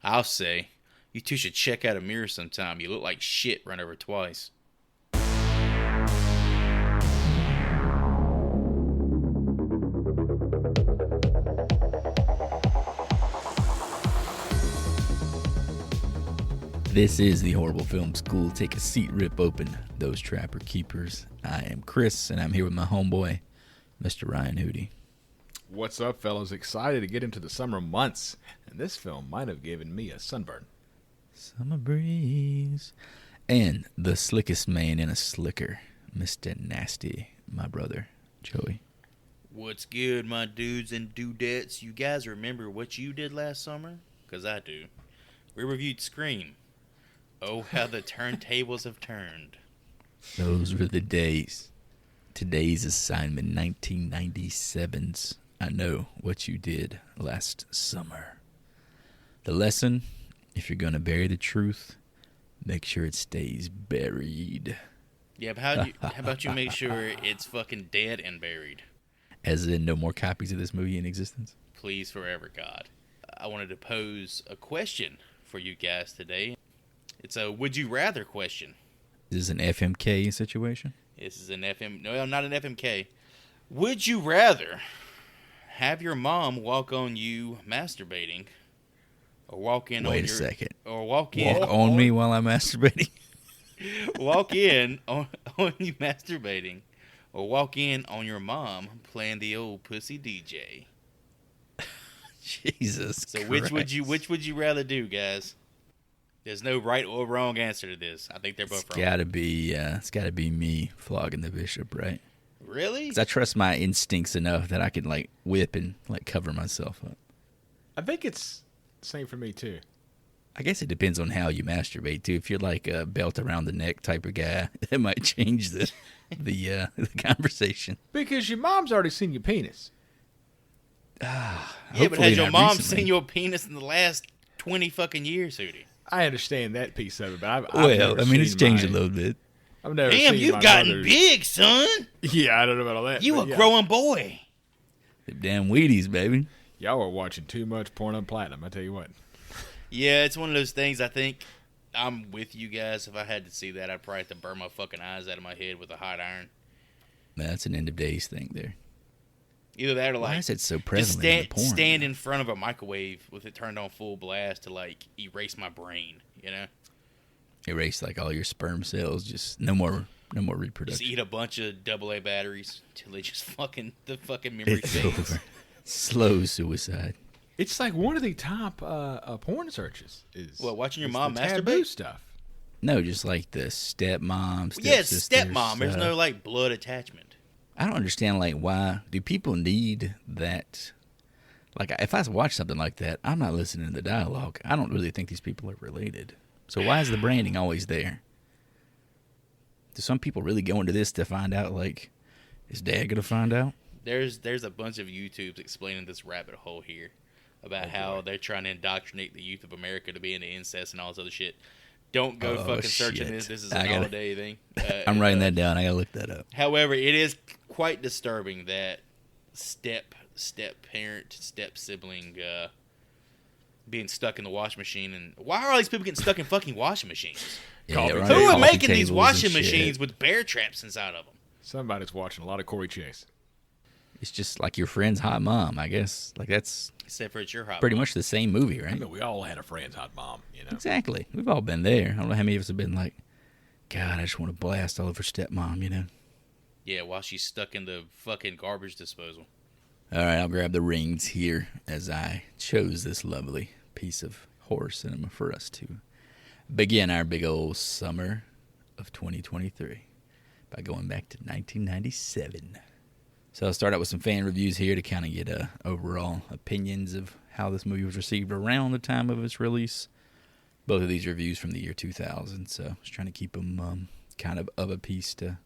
I'll say, you two should check out a mirror sometime. You look like shit run over twice. This is the Horrible Film School. Take a seat, rip open those trapper keepers. I am Chris, and I'm here with my homeboy, Mr. Ryan Hootie. What's up, fellas? Excited to get into the summer months, and this film might have given me a sunburn. Summer breeze. And the slickest man in a slicker, Mr. Nasty, my brother, Joey. What's good, my dudes and dudettes? You guys remember what you did last summer? Because I do. We reviewed Scream. Oh, how the turntables have turned. Those were the days. Today's assignment, 1997's I Know What You Did Last Summer. The lesson, if you're going to bury the truth, make sure it stays buried. Yeah, but how about you make sure it's fucking dead and buried? As in, no more copies of this movie in existence? Please, forever, God. I wanted to pose a question for you guys today. It's a would you rather question. Is this an FMK situation? This is an no, not an FMK. Would you rather have your mom walk on you masturbating, or walk in? Wait a second. Or walk in on me while I'm masturbating. Walk in on you masturbating, or walk in on your mom playing the old pussy DJ. Jesus. So Christ. which would you rather do, guys? There's no right or wrong answer to this. I think they're both wrong. It's gotta be me flogging the bishop, right? Really? Because I trust my instincts enough that I can like whip and like cover myself up. I think it's the same for me, too. I guess it depends on how you masturbate too. If you're like a belt around the neck type of guy, it might change the conversation. Because your mom's already seen your penis. Yeah, but has your mom seen your penis in the last 20 fucking years, Hootie? I understand that piece of it, but I've well, never I mean, it's seen changed a little bit. I've never Damn, seen you've my gotten mother's- big, son. Yeah, I don't know about all that. You but a yeah. growing boy. Them damn Wheaties, baby. Y'all are watching too much porn on platinum, I tell you what. Yeah, it's one of those things. I think I'm with you guys. If I had to see that, I'd probably have to burn my fucking eyes out of my head with a hot iron. Man, that's an end of days thing there. Either that or Why like is it so just prevalent in the porn? stand in front of a microwave with it turned on full blast to like erase my brain, you know? Erase like all your sperm cells. Just no more Just reproduction. eat a bunch of AA batteries till they just fucking memory It's fades. over. Slow suicide. It's like one of the top porn searches. What, watching your is mom the taboo masturbate? stuff. No, just like the stepmom. Yeah, it's stepsister stepmom. There's stuff. no like blood attachment. I don't understand, like, why do people need that? Like, if I watch something like that, I'm not listening to the dialogue. I don't really think these people are related. So why is the branding always there? Do some people really go into this to find out, like, is Dad going to find out? There's a bunch of YouTubes explaining this rabbit hole here about how they're trying to indoctrinate the youth of America to be into incest and all this other shit. Don't go fucking searching shit. this. This is a holiday thing. I'm writing that down. I got to look that up. However, it is quite disturbing that step parent, step sibling being stuck in the washing machine. And why are all these people getting stuck in fucking washing machines? Yeah, right. Who are Coffee making these tables and washing shit. machines with bear traps inside of them? Somebody's watching a lot of Corey Chase. It's just like your friend's hot mom, I guess. Like, that's Except for it's your hot pretty mom. much the same movie, I right? mean, we all had a friend's hot mom, you know. Exactly. We've all been there. I don't know how many of us have been like, God, I just want to blast all over stepmom, you know? Yeah, while she's stuck in the fucking garbage disposal. All right, I'll grab the reins here as I chose this lovely piece of horror cinema for us to begin our big old summer of 2023 by going back to 1997. So I'll start out with some fan reviews here to kind of get overall opinions of how this movie was received around the time of its release. Both of these reviews from the year 2000, so I was trying to keep them kind of a piece to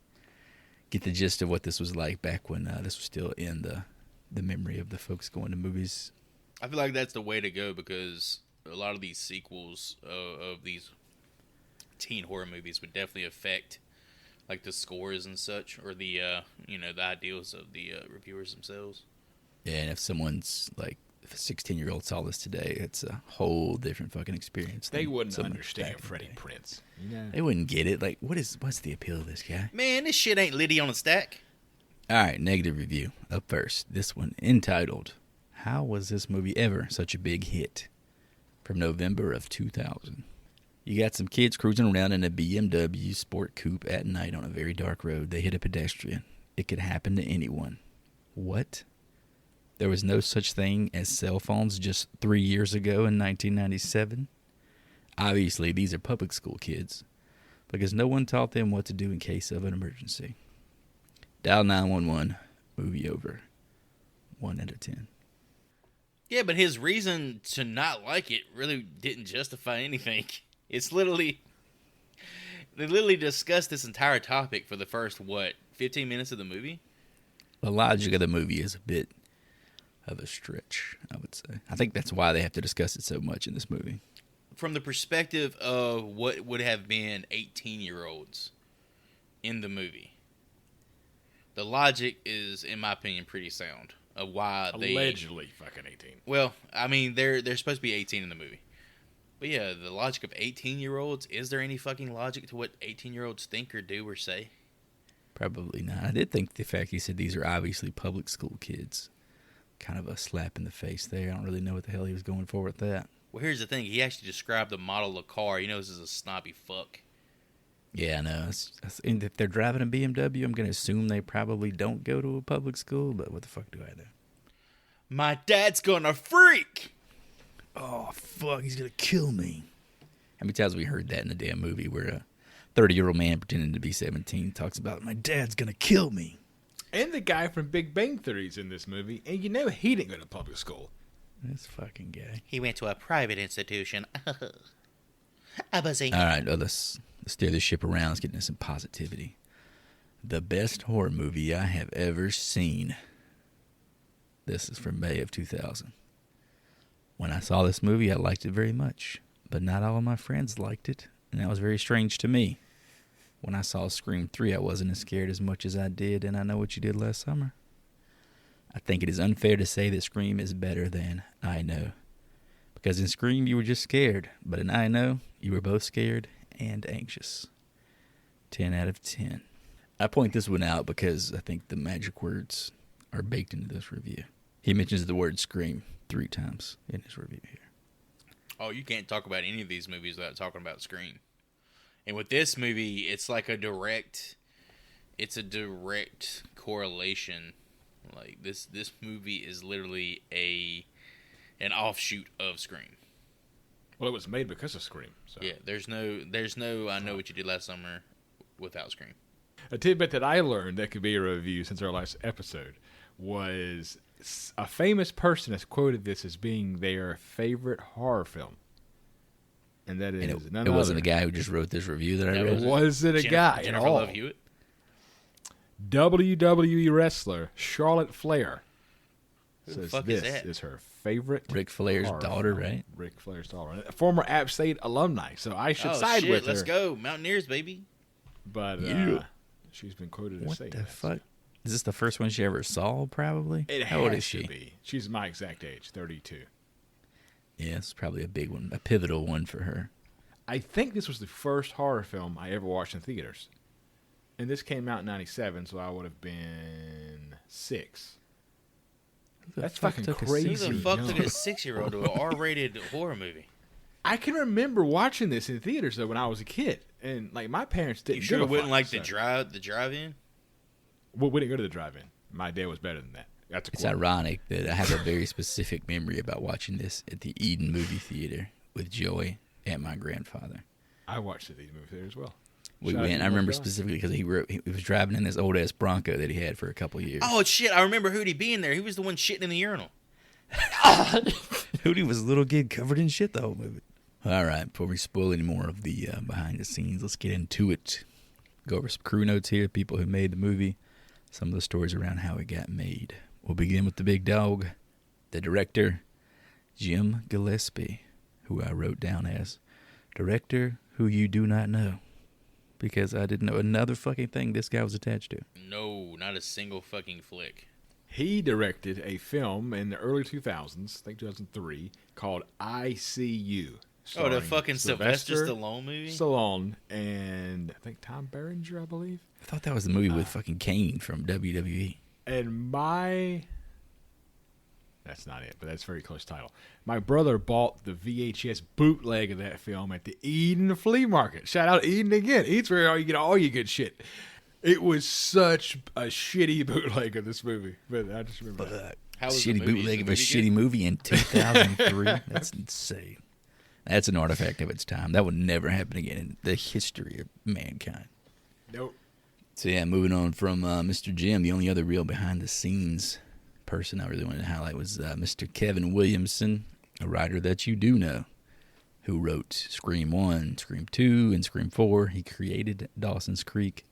get the gist of what this was like back when this was still in the memory of the folks going to movies. I feel like that's the way to go because a lot of these sequels of these teen horror movies would definitely affect like the scores and such, or the the ideals of the reviewers themselves. Yeah, and if someone's like if a 16-year-old saw this today, it's a whole different fucking experience. They than wouldn't some understand back in the Freddie day. Prinze. You know? They wouldn't get it. Like, what's the appeal of this guy? Man, this shit ain't Liddy on a stack. All right, negative review. Up first, this one entitled, How Was This Movie Ever Such a Big Hit? From November of 2000. You got some kids cruising around in a BMW sport coupe at night on a very dark road. They hit a pedestrian. It could happen to anyone. What? There was no such thing as cell phones just 3 years ago in 1997? Obviously, these are public school kids, because no one taught them what to do in case of an emergency. Dial 911. Movie over. 1 out of 10. Yeah, but his reason to not like it really didn't justify anything. It's literally... They literally discussed this entire topic for the first, 15 minutes of the movie? The logic of the movie is a bit of a stretch, I would say. I think that's why they have to discuss it so much in this movie. From the perspective of what would have been 18-year-olds in the movie, the logic is, in my opinion, pretty sound of why they... Allegedly fucking 18. Well, I mean, they're supposed to be 18 in the movie. But yeah, the logic of 18-year-olds, is there any fucking logic to what 18-year-olds think or do or say? Probably not. I did think the fact he said these are obviously public school kids, kind of a slap in the face there. I don't really know what the hell he was going for with that. Well, here's the thing. He actually described the model of the car. He knows this is a snobby fuck. Yeah, I know. And if they're driving a BMW, I'm going to assume they probably don't go to a public school, but what the fuck do I know? My dad's gonna freak! Oh, fuck, he's going to kill me. How many times have we heard that in a damn movie where a 30-year-old man pretending to be 17 talks about, my dad's going to kill me? And the guy from Big Bang Theory's in this movie, and you know he didn't go to public school. This fucking guy. He went to a private institution. I was All right, well, let's steer this ship around. Let's get into some positivity. The best horror movie I have ever seen. This is from May of 2000. When I saw this movie, I liked it very much, but not all of my friends liked it, and that was very strange to me. When I saw Scream 3, I wasn't as scared as much as I did, and I Know What You Did Last Summer. I think it is unfair to say that Scream is better than I Know, because in Scream you were just scared, but in I Know you were both scared and anxious. 10 out of 10. I point this one out because I think the magic words are baked into this review. He mentions the word Scream 3 times in his review here. Oh, you can't talk about any of these movies without talking about Scream. And with this movie, it's like a direct correlation. Like this movie is literally an offshoot of Scream. Well, it was made because of Scream. So. Yeah, there's no I Know What You Did Last Summer without Scream. A tidbit that I learned that could be a review since our last episode was a famous person has quoted this as being their favorite horror film. And that is it wasn't the guy who just wrote this review that I read. It wasn't a guy Jennifer at all. Love Hewitt. WWE wrestler Charlotte Flair Who the says fuck this is that? is her favorite Ric Flair's horror daughter, film. right? Ric Flair's daughter. A former App State alumni, so I should side shit, with her. let's go. Mountaineers, baby. But Yeah. she's been quoted as What saying the that. fuck? Is this the first one she ever saw, probably? How old is she? To be. She's my exact age, 32. Yeah, it's probably a big one, a pivotal one for her. I think this was the first horror film I ever watched in theaters. And this came out in 97, so I would have been 6. That's fucking crazy. Who the fuck young. took a 6-year-old to an R-rated horror movie? I can remember watching this in theaters, though, when I was a kid. And, like, my parents didn't You sure give a wouldn't fuck, like so. the drive-in? Well, we didn't go to the drive-in. My dad was better than that. That's a It's quote. ironic that I have a very specific memory about watching this at the Eden movie theater with Joey and my grandfather. I watched it at the movie theater as well. We Shout out went. to I you, remember my God. specifically because he was driving in this old ass Bronco that he had for a couple years. Oh, shit, I remember Hootie being there. He was the one shitting in the urinal. Hootie was a little kid covered in shit the whole movie. All right, before we spoil any more of the behind the scenes, let's get into it. Go over some crew notes here, people who made the movie, some of the stories around how it got made. We'll begin with the big dog, the director, Jim Gillespie, who I wrote down as director who you do not know, because I didn't know another fucking thing this guy was attached to. No, not a single fucking flick. He directed a film in the early 2000s, I think 2003, called ICU. Oh, the starring fucking Sylvester Stallone movie? Stallone and I think Tom Berenger, I believe. I thought that was the movie with fucking Kane from WWE. And that's not it, but that's a very close title. My brother bought the VHS bootleg of that film at the Eden Flea Market. Shout out Eden again. Eden's where you get all your good shit. It was such a shitty bootleg of this movie, but I just remember that. How was Shitty the movie? bootleg Is of the a movie shitty good? movie in 2003. That's insane. That's an artifact of its time. That would never happen again in the history of mankind. Nope. So yeah, moving on from Mr. Jim, the only other real behind-the-scenes person I really wanted to highlight was Mr. Kevin Williamson, a writer that you do know, who wrote Scream 1, Scream 2, and Scream 4. He created Dawson's Creek.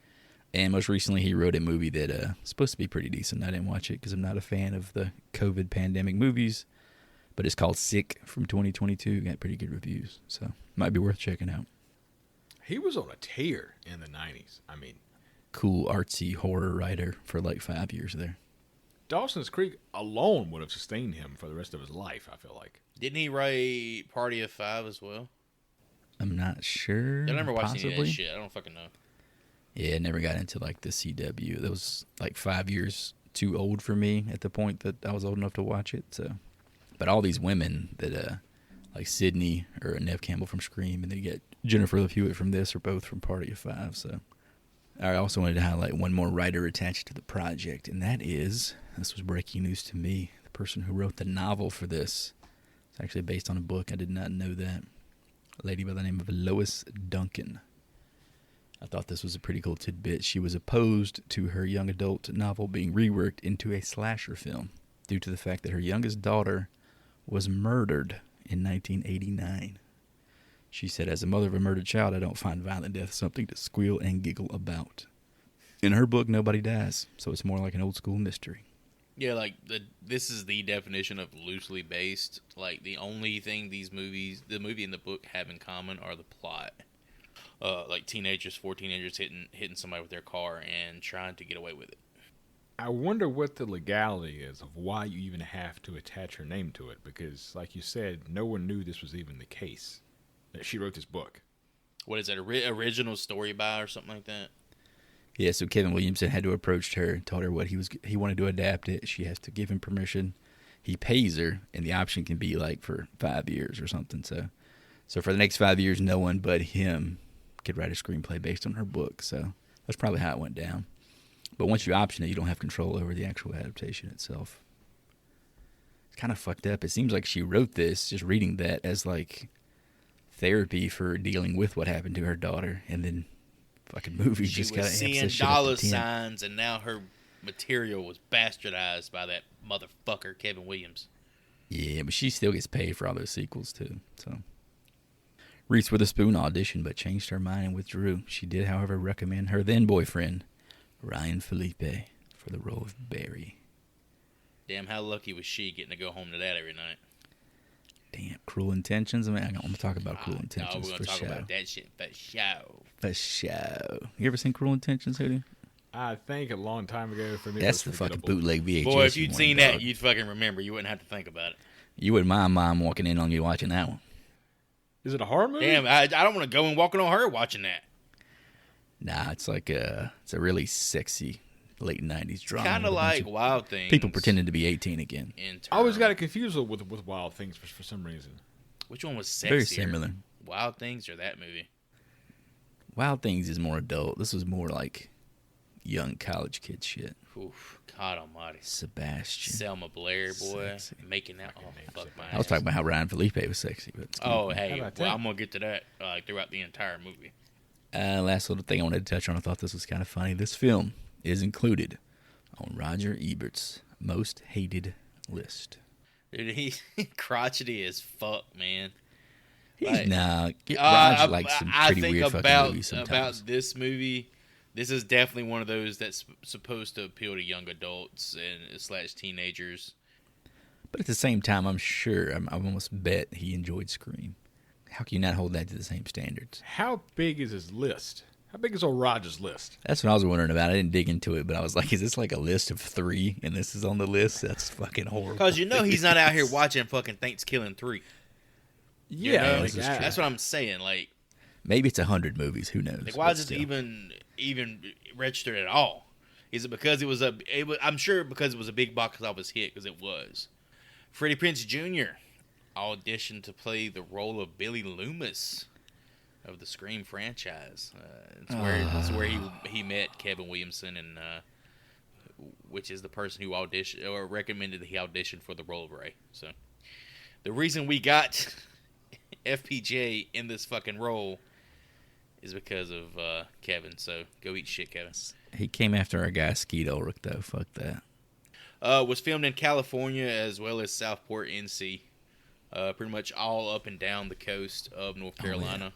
And most recently, he wrote a movie that is supposed to be pretty decent. I didn't watch it because I'm not a fan of the COVID pandemic movies. But it's called Sick from 2022. Got pretty good reviews. So might be worth checking out. He was on a tear in the 90s. I mean, Cool, artsy horror writer for like 5 years there. Dawson's Creek alone would have sustained him for the rest of his life, I feel like. Didn't he write Party of Five as well? I'm not sure. I never watched any of possibly. that shit. I don't fucking know. Yeah, I never got into like the CW. That was like 5 years too old for me at the point that I was old enough to watch it. So, but all these women that like Sydney or Neve Campbell from Scream, and then you get Jennifer Love Hewitt from this, are both from Party of Five. So, I also wanted to highlight one more writer attached to the project, and that is, this was breaking news to me, the person who wrote the novel for this. It's actually based on a book. I did not know that. A lady by the name of Lois Duncan. I thought this was a pretty cool tidbit. She was opposed to her young adult novel being reworked into a slasher film due to the fact that her youngest daughter was murdered in 1989. She said, as a mother of a murdered child, I don't find violent death something to squeal and giggle about. In her book, nobody dies, so it's more like an old school mystery. Yeah, like this is the definition of loosely based. Like the only thing these movies, the movie and the book, have in common are the plot. Like four teenagers hitting somebody with their car and trying to get away with it. I wonder what the legality is of why you even have to attach her name to it, because, like you said, no one knew this was even the case, that she wrote this book. What is that, original story by or something like that? Yeah, so Kevin Williamson had to approach her, told her what he wanted to adapt it. She has to give him permission. He pays her, and the option can be like for 5 years or something. So for the next 5 years, no one but him could write a screenplay based on her book. So that's probably how it went down. But once you option it, you don't have control over the actual adaptation itself. It's kind of fucked up. It seems like she wrote this, just reading that, as like therapy for dealing with what happened to her daughter, and then fucking movies She just got was seeing dollar signs, and now her material was bastardized by that motherfucker Kevin Williams. Yeah, but she still gets paid for all those sequels too. So Reese Witherspoon auditioned but changed her mind and withdrew. She did, however, recommend her then boyfriend Ryan Felipe for the role of Barry. Damn, how lucky was she getting to go home to that every night? Damn, Cruel Intentions. I mean, I'm gonna talk about Cruel Intentions we're for gonna talk sure. about that shit for sure. For sure. You ever seen Cruel Intentions, Hootie? I think a long time ago for me. That's the fucking bootleg VHS. Boy, if you you'd wanted, seen that, dog. you'd fucking remember. You wouldn't have to think about it. You wouldn't mind Mom walking in on you watching that one. Is it a horror movie? Damn, I don't want to go and walking on her watching that. Nah, it's like it's a really sexy late 90s drama. Kind of with a bunch like of Wild Things. people pretending to be 18 again. I always got it confused with Wild Things for some reason. Which one was sexier? Very similar. Wild Things or that movie? Wild Things is more adult. This was more like young college kid shit. Oof, God almighty. Sebastian. Selma Blair, boy. Sexy. Making that. Oh, fuck my I was ass. talking about how Ryan Felipe was sexy. But Oh, How hey. about Well, that? I'm going to get to that throughout the entire movie. Last little thing I wanted to touch on. I thought this was kind of funny. This film is included on Roger Ebert's most hated list. Dude, he's crotchety as fuck, man. He's Like, not. Roger likes some I pretty think weird fucking about movies sometimes. about this movie. This is definitely one of those that's supposed to appeal to young adults and / teenagers. But at the same time, I'm sure, I almost bet he enjoyed Scream. How can you not hold that to the same standards? How big is his list? How big is old Roger's list? That's what I was wondering about. I didn't dig into it, but I was like, is this like a list of 3 and this is on the list? That's fucking horrible. Because he's not out here watching fucking Thanksgiving 3. Yeah, Like, that's what I'm saying. Like, maybe it's 100 movies. Who knows? like why is it even registered at all? Is it because it was I'm sure because it was a big box office hit, because it was. Freddie Prinze Jr. auditioned to play the role of Billy Loomis of the Scream franchise. It's where he met Kevin Williamson, and which is the person who auditioned or recommended that he auditioned for the role of Ray. So the reason we got FPJ in this fucking role is because of Kevin. So go eat shit, Kevin. He came after our guy Skeet Ulrich, though. Fuck that. Was filmed in California as well as Southport, NC. Pretty much all up and down the coast of North Carolina.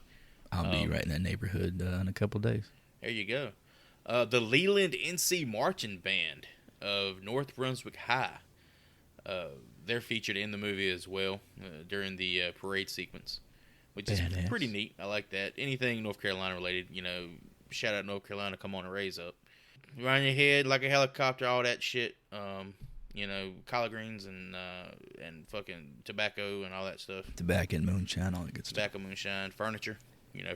I'll be right in that neighborhood in a couple days. There you go. The Leland NC Marching Band of North Brunswick High. They're featured in the movie as well during the parade sequence, which is pretty neat. I like that. Anything North Carolina related, shout out North Carolina, come on and raise up. Around your head like a helicopter, all that shit. Collard greens and fucking tobacco and all that stuff. Tobacco and moonshine, all that good stuff. Tobacco, moonshine, furniture.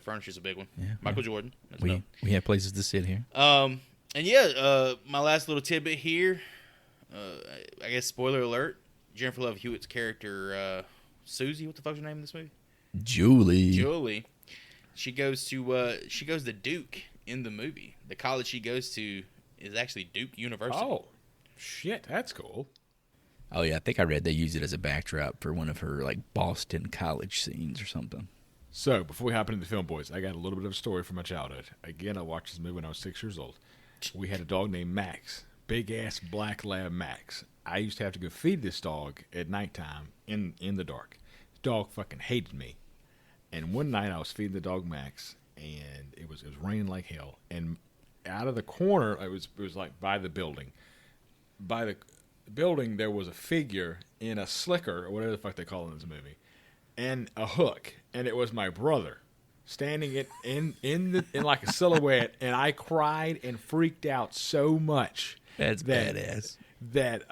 Furniture's a big one. Yeah, Michael Jordan. We have places to sit here. And my last little tidbit here. I guess spoiler alert. Jennifer Love Hewitt's character, Susie. What the fuck's her name in this movie? Julie. She goes to Duke in the movie. The college she goes to is actually Duke University. Oh, shit, that's cool. Oh yeah, I think I read they use it as a backdrop for one of her like Boston college scenes or something. So before we hop into the film, boys, I got a little bit of a story from my childhood. Again, I watched this movie when I was 6 years old. We had a dog named Max, big ass black lab Max. I used to have to go feed this dog at nighttime in the dark. The dog fucking hated me. And one night I was feeding the dog Max, and it was raining like hell. And out of the corner, it was like by the building. By the building, there was a figure in a slicker, or whatever the fuck they call it in this movie, and a hook, and it was my brother standing in like a silhouette, and I cried and freaked out so much. That's badass. That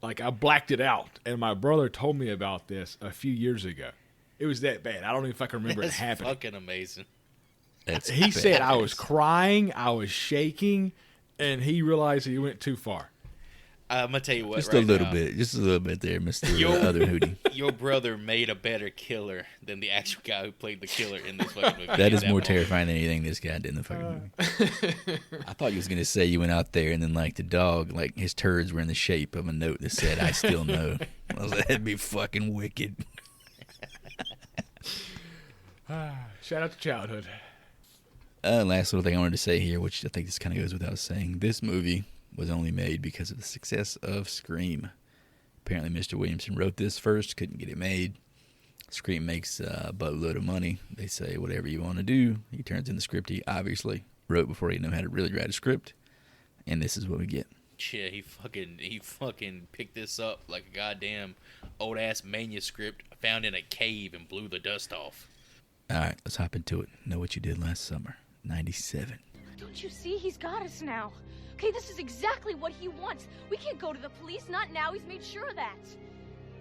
like I blacked it out, and my brother told me about this a few years ago. It was that bad. I don't even fucking remember it happening. Fucking amazing. He said I was crying, I was shaking, and he realized he went too far. I'm gonna tell you what. Just right a little now, bit. Just a little bit there, Mr. Other Hootie. Your brother made a better killer than the actual guy who played the killer in this fucking movie. That is more terrifying than anything this guy did in the fucking movie. I thought you was gonna say you went out there and then like the dog, like his turds were in the shape of a note that said "I still know." I was like, that'd be fucking wicked. Shout out to childhood. Last little thing I wanted to say here, which I think this kind of goes without saying. This movie was only made because of the success of Scream. Apparently Mr. Williamson wrote this first, couldn't get it made. Scream makes a buttload of money. They say whatever you want to do. He turns in the script he obviously wrote before he knew how to really write a script. And this is what we get. Yeah, he fucking picked this up like a goddamn old ass manuscript found in a cave and blew the dust off. All right, let's hop into it. Know what you did last summer. 97. Don't you see? He's got us now. Okay, this is exactly what he wants. We can't go to the police, not now. He's made sure of that.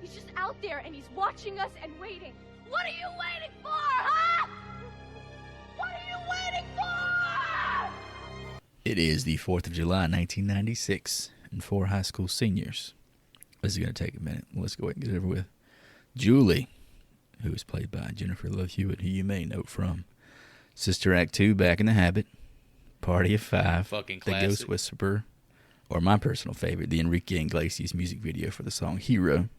He's just out there and he's watching us and waiting. What are you waiting for, huh? What are you waiting for? It is the 4th of July, 1996, and 4 high school seniors. This is going to take a minute. Let's go ahead and get it over with. Julie, who is played by Jennifer Love Hewitt, who you may know from Sister Act 2, Back in the Habit, Party of Five, Fucking The classic. Ghost Whisperer, or my personal favorite, the Enrique Iglesias music video for the song Hero.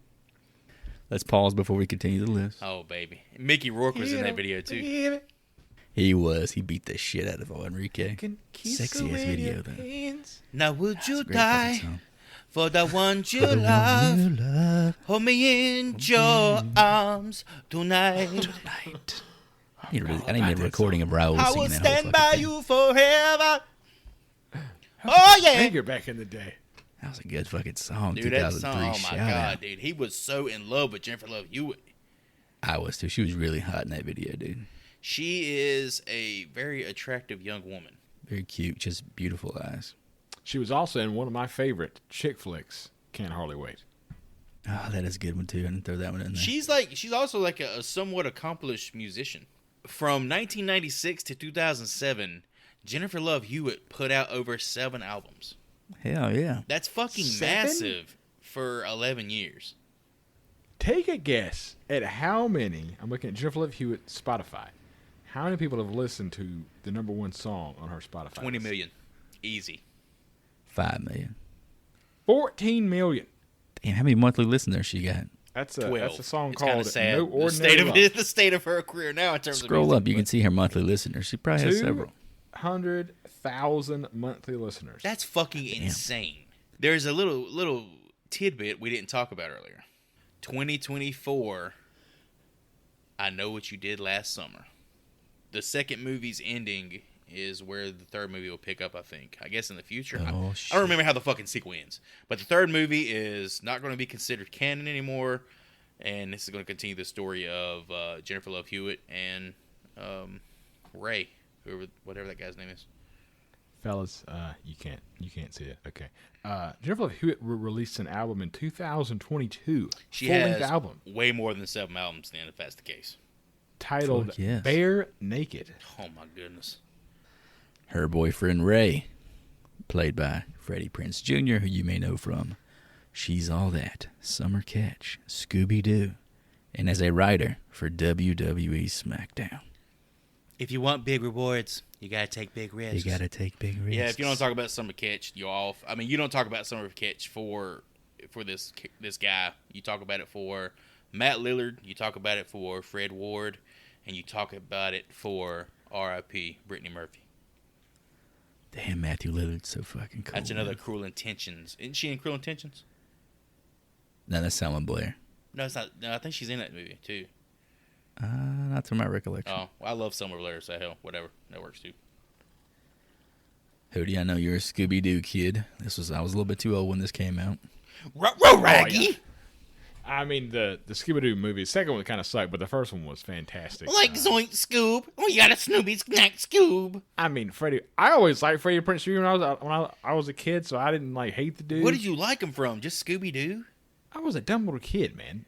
Let's pause before we continue the list. Oh, baby. Mickey Rourke was in that video, too. He was. He beat the shit out of Enrique. Sexy-ass video, though. Now would you Great fucking die song. for the one you love? Hold me in your arms tonight. I need a recording of Raul I singing will that stand whole by fucking thing. you forever. Oh, yeah. Anger back in the day. That was a good fucking song. Dude, that 2003 song, oh my shout God, out. dude. He was so in love with Jennifer Love Hewitt. I was too. She was really hot in that video, dude. She is a very attractive young woman. Very cute, just beautiful eyes. She was also in one of my favorite chick flicks, Can't Hardly Wait. Oh, that is a good one too. I didn't throw that one in there. She's also like a somewhat accomplished musician. From 1996 to 2007, Jennifer Love Hewitt put out over 7 albums. Hell yeah. That's fucking 7? massive for 11 years. Take a guess at how many, I'm looking at Jennifer Love Hewitt Spotify, how many people have listened to the number 1 song on her Spotify 20 list? million. Easy. 5 million. 14 million. Damn, how many monthly listeners she got? That's 12. a song It's kinda called sad. No the Ordinary Love. the state of her career now in terms Scroll of music, up, you can see her monthly listeners. She probably has several. 200,000 monthly listeners. That's fucking insane. There's a little tidbit we didn't talk about earlier. 2024, I Know What You Did Last Summer. The second movie's ending is where the third movie will pick up, I think. I guess in the future. Oh, I don't remember how the fucking sequel ends. But the third movie is not going to be considered canon anymore. And this is going to continue the story of Jennifer Love Hewitt and Ray, whatever that guy's name is. Fellas, you can't see it. Okay. Jennifer Love Hewitt released an album in 2022. She full-length has album way more than 7 albums then, if that's the case. titled Fuck yes. Bare Naked. Oh my goodness. Her boyfriend Ray, played by Freddie Prinze Jr., who you may know from She's All That, Summer Catch, Scooby-Doo, and as a writer for WWE SmackDown. If you want big rewards, you gotta take big risks. You gotta take big risks. Yeah, if you don't talk about Summer Catch, you're off. I mean, you don't talk about Summer Catch for this guy. You talk about it for Matt Lillard. You talk about it for Fred Ward, and you talk about it for R.I.P. Brittany Murphy. Damn, Matthew Lillard's so fucking cool. That's another man. Cruel Intentions. Isn't she in Cruel Intentions? No, that's Selma Blair. No, it's not. No, I think she's in that movie too. Not to my recollection. Oh, well, I love Summer Blair, so hell, whatever. That works too. Hody, I know you're a Scooby-Doo kid. I was a little bit too old when this came out. Raggy! I mean, the Scooby-Doo movie, the second one kind of sucked, but the first one was fantastic. Like Zoink Scoob. Oh, you got a Snoopy Snack Scoob. I mean, I always liked Freddie Prinze Jr. when I was a kid, so I didn't hate the dude. What did you like him from? Just Scooby Doo? I was a dumb little kid, man.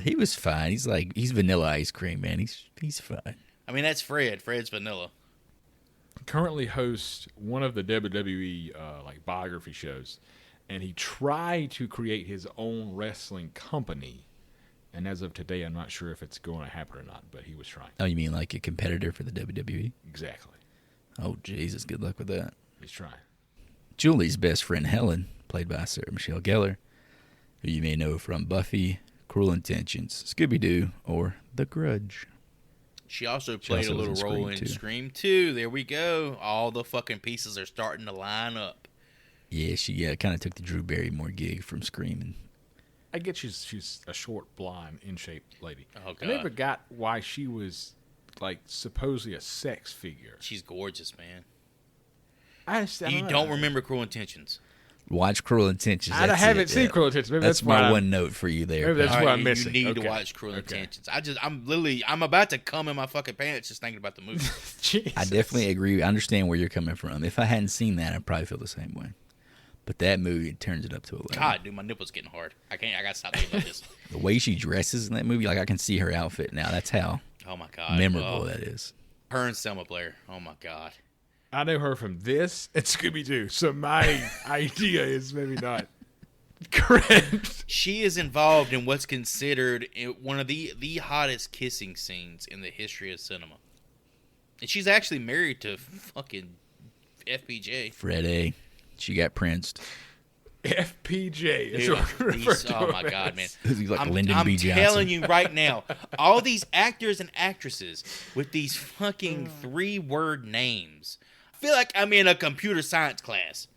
He was fine. He's vanilla ice cream, man. He's fine. I mean, that's Fred. Fred's vanilla. Currently hosts one of the WWE biography shows, and he tried to create his own wrestling company. And as of today, I'm not sure if it's going to happen or not, but he was trying. Oh, you mean like a competitor for the WWE? Exactly. Oh, Jesus. Good luck with that. He's trying. Julie's best friend, Helen, played by Sarah Michelle Gellar, who you may know from Buffy, Cruel Intentions, Scooby-Doo, or The Grudge. She also played also a little was in role Scream in 2. Scream 2. There we go. All the fucking pieces are starting to line up. Yeah, she kind of took the Drew Barrymore gig from Scream. And I get she's a short, blonde, in-shape lady. Oh, God. I never got why she was, supposedly a sex figure. She's gorgeous, man. I You don't remember Cruel Intentions. watch Cruel Intentions. I That's haven't it. seen Cruel Intentions. Maybe That's that's why my I'm- one note for you there. Maybe that's pal. what All I'm right, missing. You need Okay. to watch Cruel Okay. Intentions. I'm about to cum in my fucking pants just thinking about the movie. Jesus. I definitely agree. I understand where you're coming from. If I hadn't seen that, I'd probably feel the same way. But that movie turns it up to 11. God, dude, my nipple's getting hard. I gotta stop thinking about this. The way she dresses in that movie, I can see her outfit now. That's how Oh my God. memorable Oh, that is. her and Selma Blair. Oh my God. I know her from this and Scooby-Doo, so my idea is maybe not correct. She is involved in what's considered one of the hottest kissing scenes in the history of cinema. And she's actually married to fucking FPJ. Fred A. She got Princed. FPJ is Dude, what we're referred to oh my him God, man. He's like Lyndon I'm B. Johnson. telling you right now, all these actors and actresses with these fucking 3-word names. I feel like I'm in a computer science class.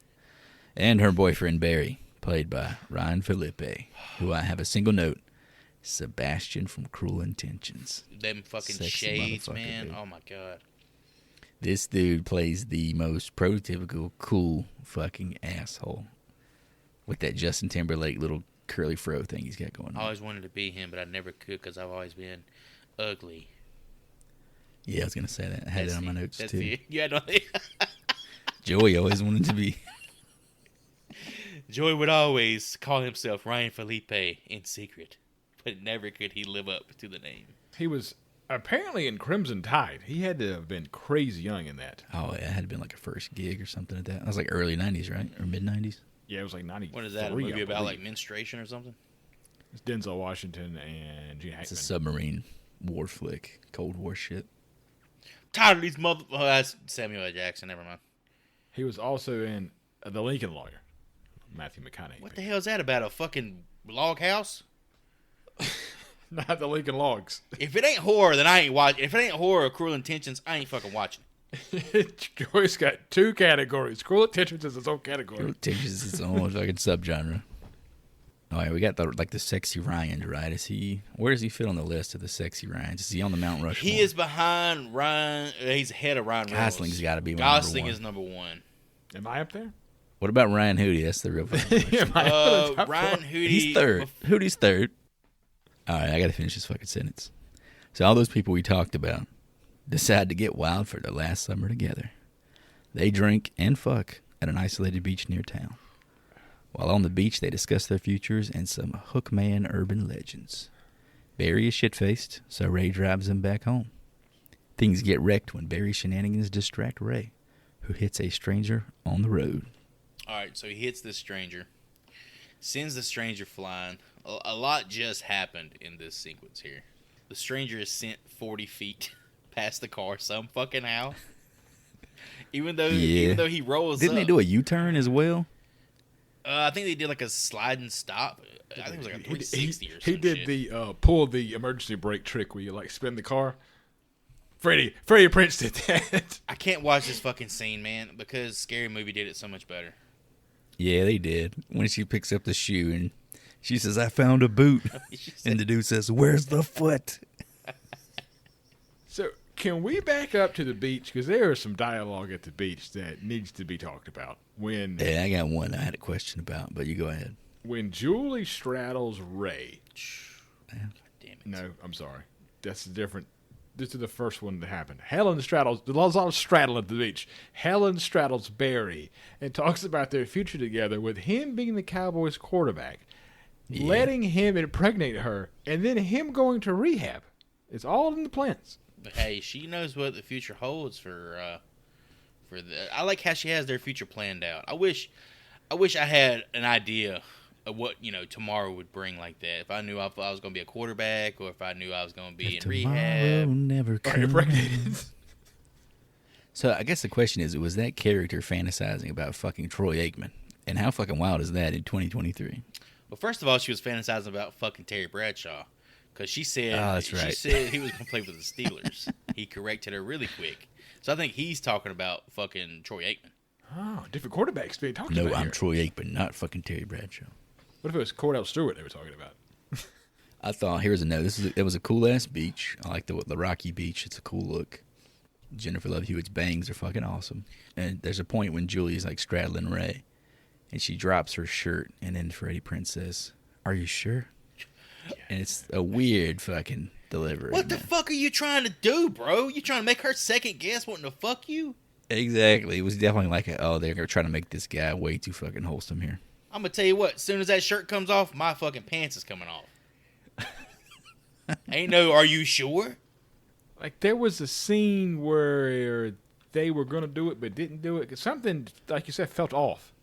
And her boyfriend, Barry, played by Ryan Philippe, who I have a single note. Sebastian from Cruel Intentions. Them fucking Sexy shades, motherfucker, man. dude. Oh my God. This dude plays the most prototypical cool fucking asshole. With that Justin Timberlake little curly fro thing he's got going I on. always wanted to be him, but I never could because I've always been ugly. Yeah, I was gonna say that. I had that on my notes too. You had Joey always wanted to be. Joey would always call himself Ryan Felipe in secret, but never could he live up to the name. He was apparently in Crimson Tide. He had to have been crazy young in that. Oh, yeah, it had been like a first gig or something like that. That was like early 90s, right? Or mid 90s? Yeah, it was like 90. What is that, a movie about like menstruation or something? It's Denzel Washington and Gene Hackman. It's a submarine war flick. Cold War shit. Tired of these Oh, that's Samuel L. Jackson. Never mind. He was also in The Lincoln Lawyer. Matthew McConaughey. What the hell is that about? A fucking log house? Not the Lincoln Logs. If it ain't horror, then I ain't watching. If it ain't horror or Cruel Intentions, I ain't fucking watching. Joyce got 2 categories. Cruel Intentions is its own category. Cruel Intentions is its own fucking subgenre. All right, we got the sexy Ryans, right? Where does he fit on the list of the sexy Ryans? Is he on the Mount Rushmore? He is behind Ryan. He's ahead of Ryan Reynolds. Gosling's got to be Gosling is number 1. Am I up there? What about Ryan Hootie? That's the real question. Ryan Hootie. He's third. Hootie's third. All right, I got to finish this fucking sentence. So all those people we talked about decide to get wild for their last summer together. They drink and fuck at an isolated beach near town. While on the beach, they discuss their futures and some hookman urban legends. Barry is shit-faced, so Ray drives him back home. Things get wrecked when Barry's shenanigans distract Ray, who hits a stranger on the road. All right, so he hits this stranger, sends the stranger flying. A lot just happened in this sequence here. The stranger is sent 40 feet past the car some fucking how. Even though he rolls Didn't up. they do a U-turn as well? I think they did like a slide and stop. I think it was like a 360 or something. He did the pull the emergency brake trick where you like spin the car. Freddie Prinze did that. I can't watch this fucking scene, man, because Scary Movie did it so much better. Yeah, they did. When she picks up the shoe and she says, "I found a boot," and the dude says, "Where's the foot?" So can we back up to the beach? Because there is some dialogue at the beach that needs to be talked about. Yeah, I got one I had a question about, but you go ahead. When Julie straddles Ray. God damn it. No, I'm sorry. That's different. This is the first one that happened. Helen straddles, there's a lot of straddle at the beach. Helen straddles Barry and talks about their future together with him being the Cowboys quarterback, letting him impregnate her, and then him going to rehab. It's all in the plans. But hey, she knows what the future holds for the. I like how she has their future planned out. I wish I had an idea of what tomorrow would bring like that. If I knew if I was going to be a quarterback, or if I knew I was going to be in rehab. Never comes. So I guess the question is, was that character fantasizing about fucking Troy Aikman? And how fucking wild is that in 2023? Well, first of all, she was fantasizing about fucking Terry Bradshaw. Because she said, that's right. She said he was going to play for the Steelers. He corrected her really quick. So I think he's talking about fucking Troy Aikman. Oh, different quarterbacks being talked about. No, I'm here. Troy Aikman, not fucking Terry Bradshaw. What if it was Cordell Stewart they were talking about? I thought, here's a note. It was a cool-ass beach. I like the Rocky Beach. It's a cool look. Jennifer Love Hewitt's bangs are fucking awesome. And there's a point when Julie's like straddling Ray, and she drops her shirt, and then Freddie Prinze says, "Are you sure?" And it's a weird fucking delivery. What the fuck are you trying to do, bro? You trying to make her second guess wanting to fuck you? Exactly. It was definitely like, they're trying to make this guy way too fucking wholesome here. I'm going to tell you what, as soon as that shirt comes off, my fucking pants is coming off. Ain't no, are you sure? Like, there was a scene where they were going to do it but didn't do it. Something, like you said, felt off.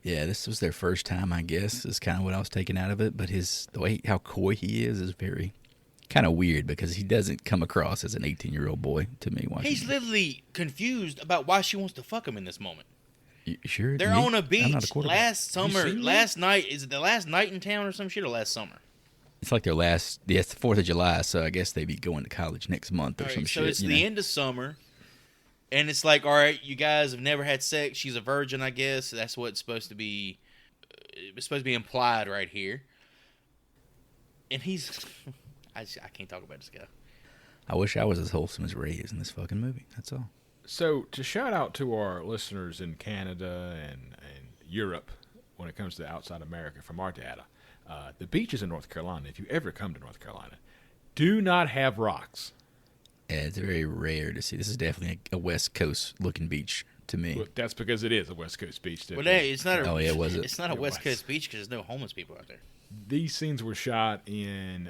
Yeah, this was their first time, I guess, is kind of what I was taking out of it. But the way how coy he is very kind of weird, because he doesn't come across as an 18-year-old boy to me. He's literally confused about why she wants to fuck him in this moment. You sure? They're on a beach a last summer. Last night, is it the last night in town or some shit, or last summer? It's like their last, it's the 4th of July, so I guess they'd be going to college next month or some shit. So it's the end of summer. And it's like, all right, you guys have never had sex. She's a virgin, I guess. That's what's supposed to be. It's supposed to be implied right here. And he's, I can't talk about this guy. I wish I was as wholesome as Ray is in this fucking movie. That's all. So to shout out to our listeners in Canada and Europe, when it comes to outside America, from our data, the beaches in North Carolina, if you ever come to North Carolina, do not have rocks. Yeah, it's very rare to see. This is definitely a West Coast looking beach to me. Well, that's because it is a West Coast beach. Well, it's not. Oh, yeah, was it? It's not a It West was. Coast beach because there's no homeless people out there. These scenes were shot in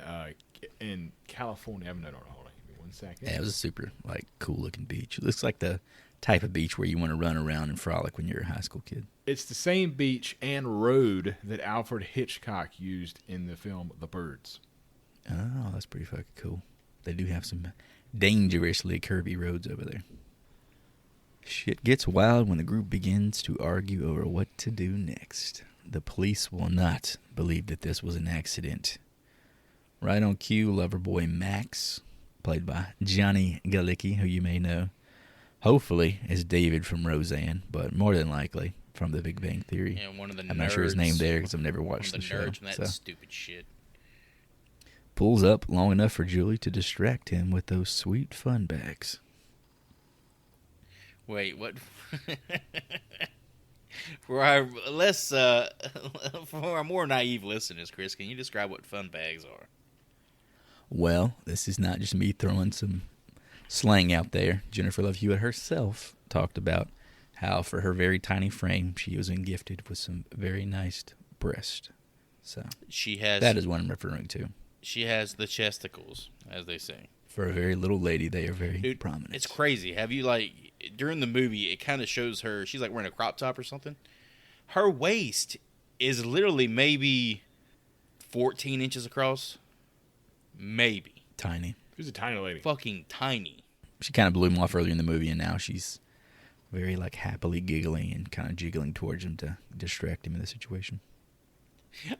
California. I haven't known. Hold on, give me 1 second. Yeah, it was a super cool looking beach. It looks like the type of beach where you want to run around and frolic when you're a high school kid. It's the same beach and road that Alfred Hitchcock used in the film The Birds. Oh, that's pretty fucking cool. They do have some dangerously curvy roads over there. Shit gets wild when the group begins to argue over what to do next. The police will not believe that this was an accident. Right on cue, lover boy Max, played by Johnny Galecki, who you may know, hopefully is David from Roseanne, but more than likely from The Big Bang Theory. Yeah, one of the nerds. I'm not sure his name there because I've never watched One the of the show. nerds from that stupid shit. Pulls up long enough for Julie to distract him with those sweet fun bags. Wait, what? For our less, for our more naive listeners, Chris, can you describe what fun bags are? Well, this is not just me throwing some slang out there. Jennifer Love Hewitt herself talked about how, for her very tiny frame, she was gifted with some very nice breast. So She has. that is what I'm referring to. She has the chesticles, as they say. For a very little lady, they are very Dude, prominent. it's crazy. Have you during the movie? It kind of shows her. She's wearing a crop top or something. Her waist is literally maybe 14 inches across. Maybe. Tiny. She's a tiny lady. Fucking tiny. She kind of blew him off earlier in the movie, and now she's very happily giggling and kind of jiggling towards him to distract him in the situation.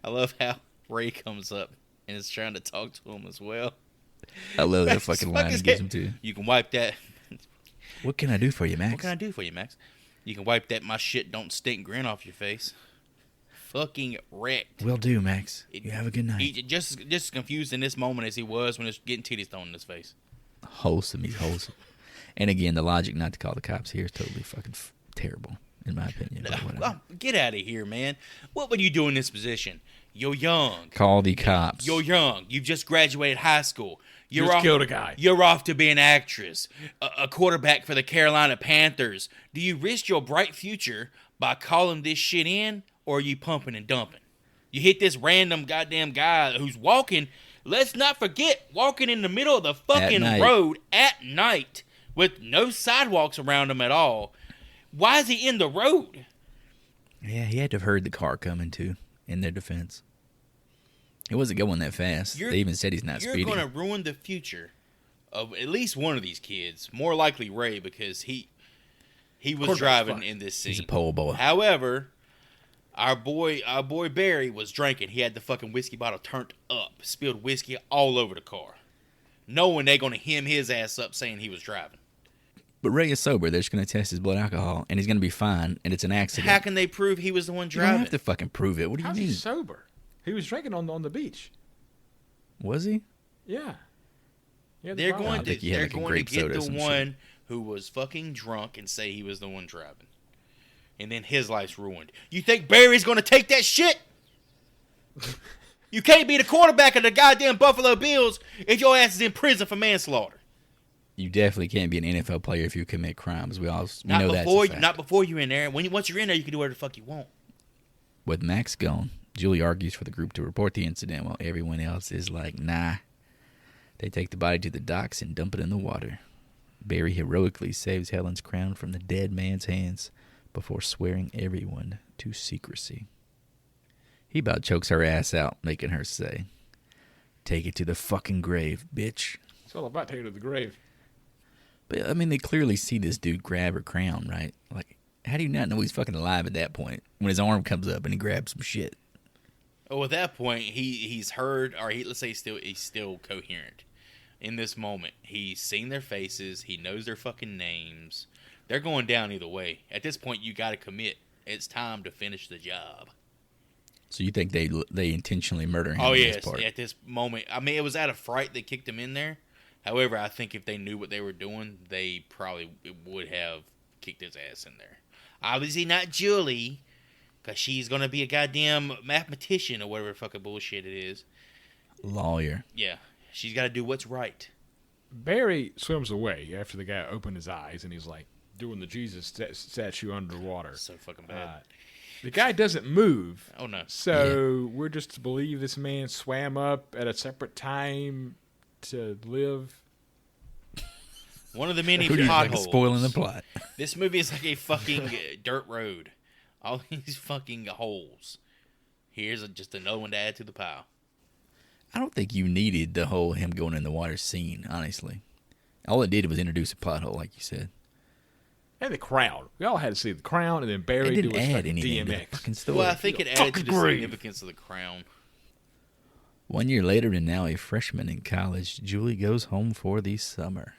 I love how Ray comes up and is trying to talk to him as well. I love that Max fucking fuck line his he gives head. him too. You can wipe that. What can I do for you, Max? What can I do for you, Max? You can wipe that my shit don't stink grin off your face. Fucking wrecked. Will do, Max. You have a good night. He just as confused in this moment as he was when he was getting titties thrown in his face. Wholesome. He's wholesome. And again, the logic not to call the cops here is totally fucking terrible, in my opinion. But whatever. Oh, get out of here, man. What would you do in this position? You're young. Call the cops. You're young. You've just graduated high school. You're Just off, killed a guy. You're off to be an actress, a quarterback for the Carolina Panthers. Do you risk your bright future by calling this shit in, or are you pumping and dumping? You hit this random goddamn guy who's walking. Let's not forget, walking in the middle of the fucking road at night with no sidewalks around him at all. Why is he in the road? Yeah, he had to have heard the car coming too, in their defense. He wasn't going that fast. They even said he's not speeding. You're going to ruin the future of at least one of these kids. More likely Ray, because he was driving in this scene. He's a pole boy. However, our boy Barry was drinking. He had the fucking whiskey bottle turned up, spilled whiskey all over the car, knowing they're going to hem his ass up saying he was driving. But Ray is sober. They're just going to test his blood alcohol, and he's going to be fine, and it's an accident. How can they prove he was the one You driving? don't have to fucking prove it. What do you How's mean? he sober? He was drinking on the beach. Was he? Yeah. They're going to think he had, they're like, a going to grape get soda or the some one who was fucking drunk and say he was the one driving. And then his life's ruined. You think Barry's going to take that shit? You can't be the quarterback of the goddamn Buffalo Bills if your ass is in prison for manslaughter. You definitely can't be an NFL player if you commit crimes. We know that's Before a fact. not before you're in there. Once you're in there, you can do whatever the fuck you want. With Max gone, Julie argues for the group to report the incident while everyone else is like, nah. They take the body to the docks and dump it in the water. Barry heroically saves Helen's crown from the dead man's hands before swearing everyone to secrecy. He about chokes her ass out, making her say, "Take it to the fucking grave, bitch." It's all about taking her to the grave. But, I mean, they clearly see this dude grab her crown, right? Like, how do you not know he's fucking alive at that point when his arm comes up and he grabs some shit? Oh, at that point, he's heard, or let's say he's still coherent. In this moment, he's seen their faces. He knows their fucking names. They're going down either way. At this point, you got to commit. It's time to finish the job. So you think they intentionally murder him? Oh, in yes. this part? At this moment. I mean, it was out of fright they kicked him in there. However, I think if they knew what they were doing, they probably would have kicked his ass in there. Obviously not Julie, because she's going to be a goddamn mathematician or whatever fucking bullshit it is. Lawyer. Yeah. She's got to do what's right. Barry swims away after the guy opened his eyes, and he's like doing the Jesus statue underwater. So fucking bad. The guy doesn't move. Oh no. So we're just to believe this man swam up at a separate time to live. One of the many Who do you think is potholes. spoiling the plot? This movie is like a fucking dirt road. All these fucking holes. Here's just another one to add to the pile. I don't think you needed the whole him going in the water scene, honestly. All it did was introduce a plot hole, like you said. And the crown. We all had to see the crown, and then Barry It didn't do his add fucking anything to the DMX. fucking story. Well, I think it added to the Fucking significance of the crown. 1 year later, and now a freshman in college, Julie goes home for the summer.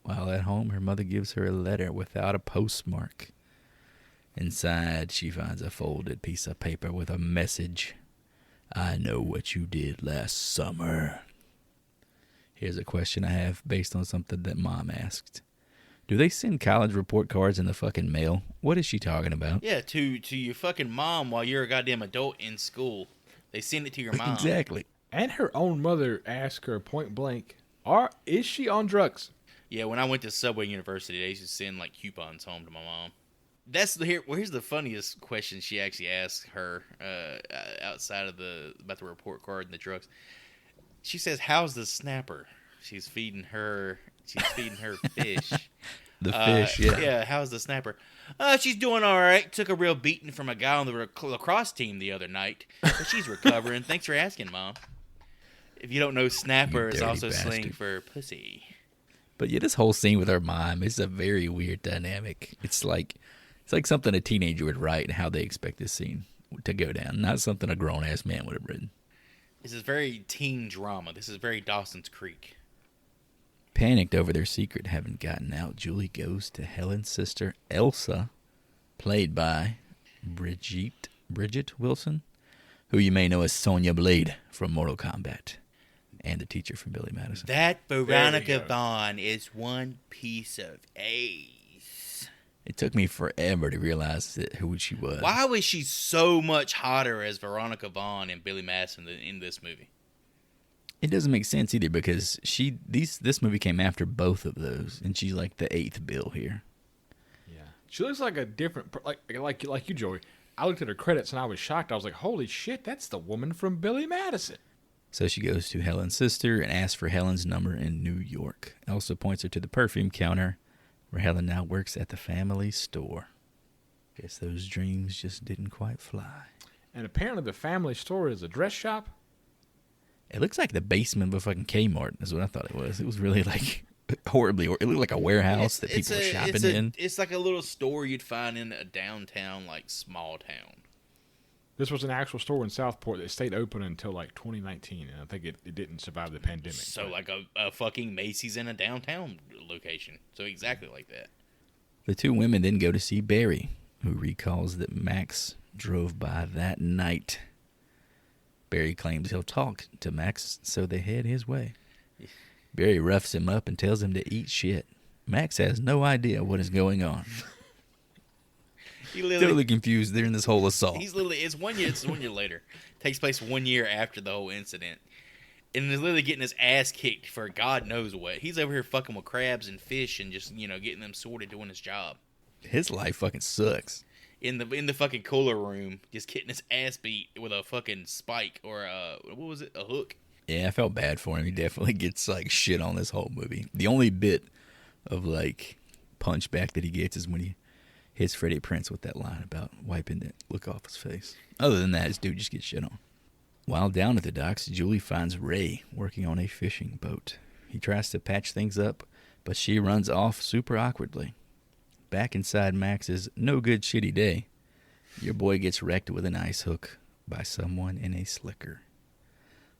While at home, her mother gives her a letter without a postmark. Inside, she finds a folded piece of paper with a message. I know what you did last summer. Here's a question I have based on something that Mom asked. Do they send college report cards in the fucking mail? What is she talking about? Yeah, to your fucking mom while you're a goddamn adult in school. They send it to your mom. Exactly. And her own mother asked her point blank, is she on drugs? Yeah, when I went to Subway University, they used to send like coupons home to my mom. Here's the funniest question she actually asked her outside of about the report card and the drugs. She says, "How's the snapper?" She's feeding her fish. The fish, yeah. Yeah, how's the snapper? She's doing all right. Took a real beating from a guy on the lacrosse team the other night, but she's recovering. Thanks for asking, Mom. If you don't know, snapper is dirty also bastard. slang for pussy. But yeah, this whole scene with her mom is a very weird dynamic. It's like something a teenager would write and how they expect this scene to go down, not something a grown-ass man would have written. This is very teen drama. This is very Dawson's Creek. Panicked over their secret having gotten out, Julie goes to Helen's sister, Elsa, played by Bridget Wilson, who you may know as Sonya Blade from Mortal Kombat, and the teacher from Billy Madison. That There Veronica we go. Vaughn is one piece of ace. It took me forever to realize who she was. Why was she so much hotter as Veronica Vaughn and Billy Madison than in this movie? It doesn't make sense either because this movie came after both of those, and she's like the 8th bill here. Yeah. She looks like a different, like you, Joey. I looked at her credits and I was shocked. I was like, holy shit, that's the woman from Billy Madison. So she goes to Helen's sister and asks for Helen's number in New York. Elsa points her to the perfume counter, where Helen now works at the family store. Guess those dreams just didn't quite fly. And apparently the family store is a dress shop. It looks like the basement of a fucking Kmart is what I thought it was. It was really like horribly, it looked like a warehouse that people were shopping in. It's like a little store you'd find in a downtown, like, small town. This was an actual store in Southport that stayed open until like 2019, and I think it didn't survive the pandemic. So, but- like a fucking Macy's in a downtown location. So, exactly like that. The two women then go to see Barry, who recalls that Max drove by that night. Barry claims he'll talk to Max, so they head his way. Barry roughs him up and tells him to eat shit. Max has no idea what is going on. He literally, Totally confused during this whole assault. it's 1 year. It's 1 year later. Takes place 1 year after the whole incident, and he's literally getting his ass kicked for God knows what. He's over here fucking with crabs and fish and just getting them sorted, doing his job. His life fucking sucks. In the fucking cooler room, just getting his ass beat with a fucking spike or what was it, a hook? Yeah, I felt bad for him. He definitely gets like shit on this whole movie. The only bit of like punchback that he gets is when he hits Freddie Prinze with that line about wiping that look off his face. Other than that, this dude just gets shit on. While down at the docks, Julie finds Ray working on a fishing boat. He tries to patch things up, but she runs off super awkwardly. Back inside Max's no good shitty day, your boy gets wrecked with an ice hook by someone in a slicker.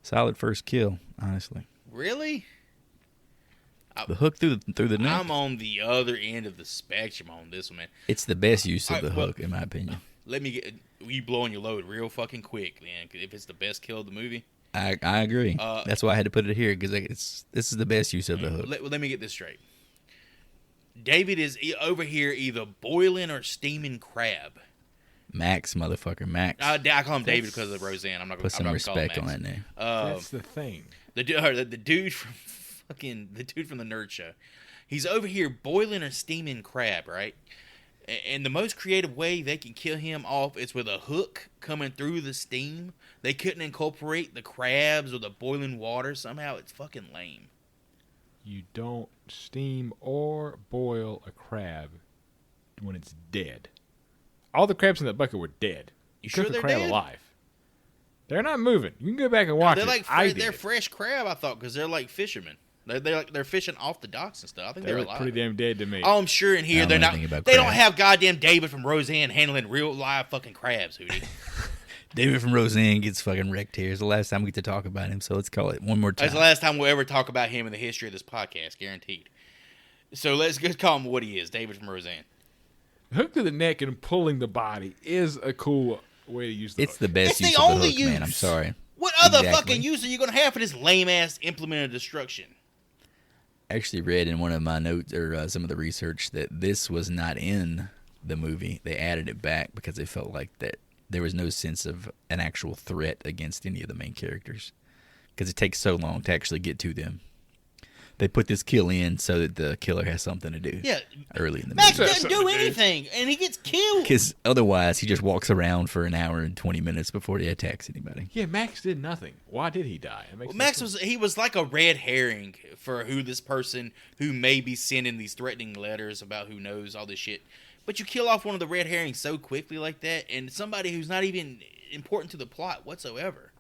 Solid first kill, honestly. Really? The hook through the neck. I'm on the other end of the spectrum on this one, man. It's the best use of the Well, hook, in my opinion. Let me get you blowing your load real fucking quick, man. 'Cause if it's the best kill of the movie, I agree. That's why I had to put it here because this is the best use of the hook. let me get this straight. David is over here either boiling or steaming crab. Max, motherfucker, Max. I call him David because of Roseanne. I'm not going Put to some call him respect Max. on that name. that's the thing. The dude from fucking the dude from the Nerd Show. He's over here boiling a steaming crab, right? And the most creative way they can kill him off is with a hook coming through the steam. They couldn't incorporate the crabs or the boiling water. Somehow it's fucking lame. You don't steam or boil a crab when it's dead. All the crabs in that bucket were dead. You cook sure a they're crab dead? alive. They're not moving. You can go back and watch They're it. like they're fresh crab, I thought, because they're like fishermen. They're fishing off the docks and stuff. I think They they're look alive. pretty damn dead to me. Oh, I'm sure in here I they're don't know not. anything about They don't crabs. have goddamn David from Roseanne handling real live fucking crabs, Hootie. David from Roseanne gets fucking wrecked here. It's the last time we get to talk about him, so let's call it one more time. That's the last time we'll ever talk about him in the history of this podcast, guaranteed. So let's just call him what he is, David from Roseanne. Hook to the neck and pulling the body is a cool way to use the It's hook. the best It's the use of the only hook, man. use. I'm sorry. What other Exactly. fucking use are you gonna have for this lame ass implement of destruction? I actually read in one of my notes or some of the research that this was not in the movie. They added it back because they felt like that there was no sense of an actual threat against any of the main characters because it takes so long to actually get to them. They put this kill in so that the killer has something to do. Yeah, Early in the Max movie. doesn't do anything, and he gets killed. Because otherwise, he just walks around for an hour and 20 minutes before he attacks anybody. Yeah, Max did nothing. Why did he die? It makes Well, no Max sense. was like a red herring for who this person who may be sending these threatening letters about who knows all this shit. But you kill off one of the red herrings so quickly like that, and somebody who's not even important to the plot whatsoever.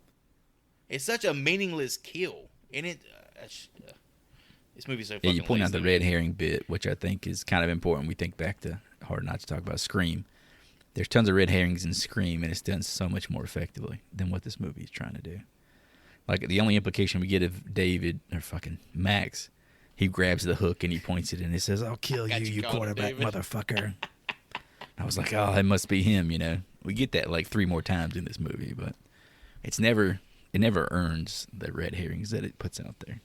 It's such a meaningless kill, and this movie's so fucking Yeah, you point out lazy. the red herring bit, which I think is kind of important. We think back to Hard Not to Talk About Scream. There's tons of red herrings in Scream, and it's done so much more effectively than what this movie is trying to do. Like, the only implication we get of David, or fucking Max, he grabs the hook and he points it and it says, "I'll kill you, you called quarterback David. motherfucker." I was like, oh, it must be him, you know. We get that like 3 more times in this movie, but it never earns the red herrings that it puts out there.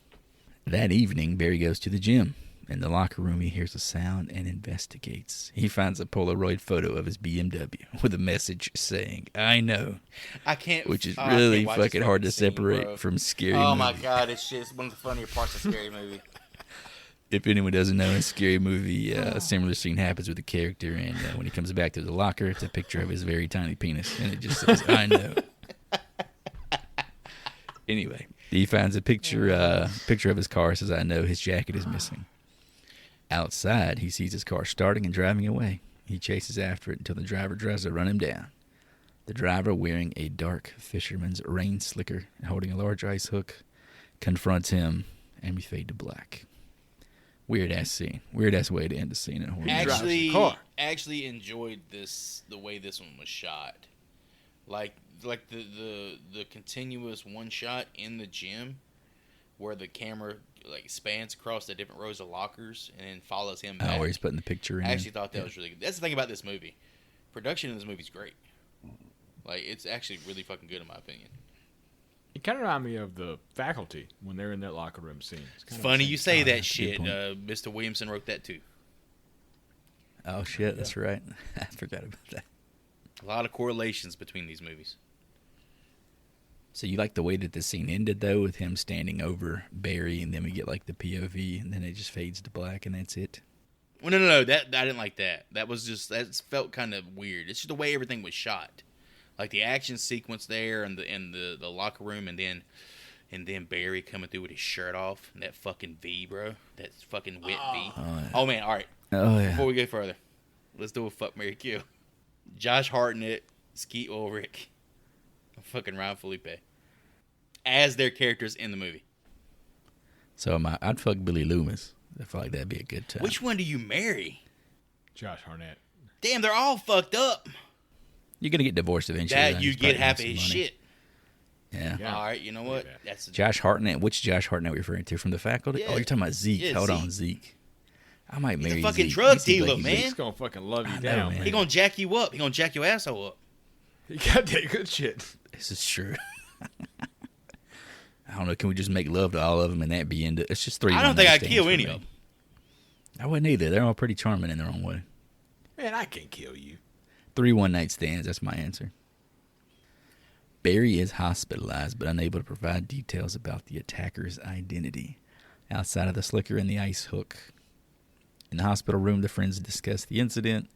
That evening, Barry goes to the gym. In the locker room, he hears a sound and investigates. He finds a Polaroid photo of his BMW with a message saying, "I know," I can't. which is oh, I really can't watch this fucking hard to scene, separate bro. from Scary Oh Movie. my god, it's shit. It's one of the funnier parts of Scary Movie. If anyone doesn't know, in Scary Movie, a similar scene happens with the character, and when he comes back to the locker, it's a picture of his very tiny penis, and it just says, "I know." Anyway, he finds a picture of his car. Says, "I know." His jacket is missing. Outside, he sees his car starting and driving away. He chases after it until the driver tries to run him down. The driver, wearing a dark fisherman's rain slicker and holding a large ice hook, confronts him, and we fade to black. Weird ass scene. Weird ass way to end the scene in a horror movie. drives the Actually, car. actually enjoyed the way this one was shot. Like the continuous one shot in the gym, where the camera like spans across the different rows of lockers and then follows him back. Oh, where he's putting the picture in. I actually thought that was really good. That's the thing about this movie. Production in this movie is great. Like, it's actually really fucking good in my opinion. It kind of reminded me of the Faculty when they're in that locker room scene. It's kind of funny the you same say style. that shit. point. Mr. Williamson wrote that too. Oh shit, that's right. I forgot about that. A lot of correlations between these movies. So you like the way that the scene ended though, with him standing over Barry, and then we get like the POV, and then it just fades to black, and that's it. Well, no. That I didn't like that. That felt kind of weird. It's just the way everything was shot, like the action sequence there, and the locker room, and then Barry coming through with his shirt off, and that fucking V, bro, that fucking wet V. Oh, yeah. Oh man, all right. Oh yeah. Before we go further, let's do a fuck, marry, kill. Josh Hartnett, Skeet Ulrich, fucking Ryan Felipe, as their characters in the movie. So I'd fuck Billy Loomis. I feel like that'd be a good time. Which one do you marry? Josh Hartnett. Damn, they're all fucked up. You're gonna get divorced eventually. That then. you He's get probably half of making his some money. shit. Yeah. Yeah. All right, you know what? Yeah. That's Josh Hartnett. Which Josh Hartnett are we referring to? From The Faculty? Yeah. Oh, you're talking about Zeke. Yeah, Hold Zeke. on, Zeke. I might He's a marry fucking Zeke. drug He seems dealer, he's man. He's gonna fucking love you I know, down, man. He gonna jack you up. He gonna jack your asshole up. He got that good shit. This is true. I don't know. Can we just make love to all of them and that be into? It's just 3. I don't think I'd one-night kill stands any for of me. them. I wouldn't either. They're all pretty charming in their own way. Man, I can't kill you. 3 one-night stands. That's my answer. Barry is hospitalized but unable to provide details about the attacker's identity. outside of the Slicker and the Ice Hook. In the hospital room, the friends discuss the incident.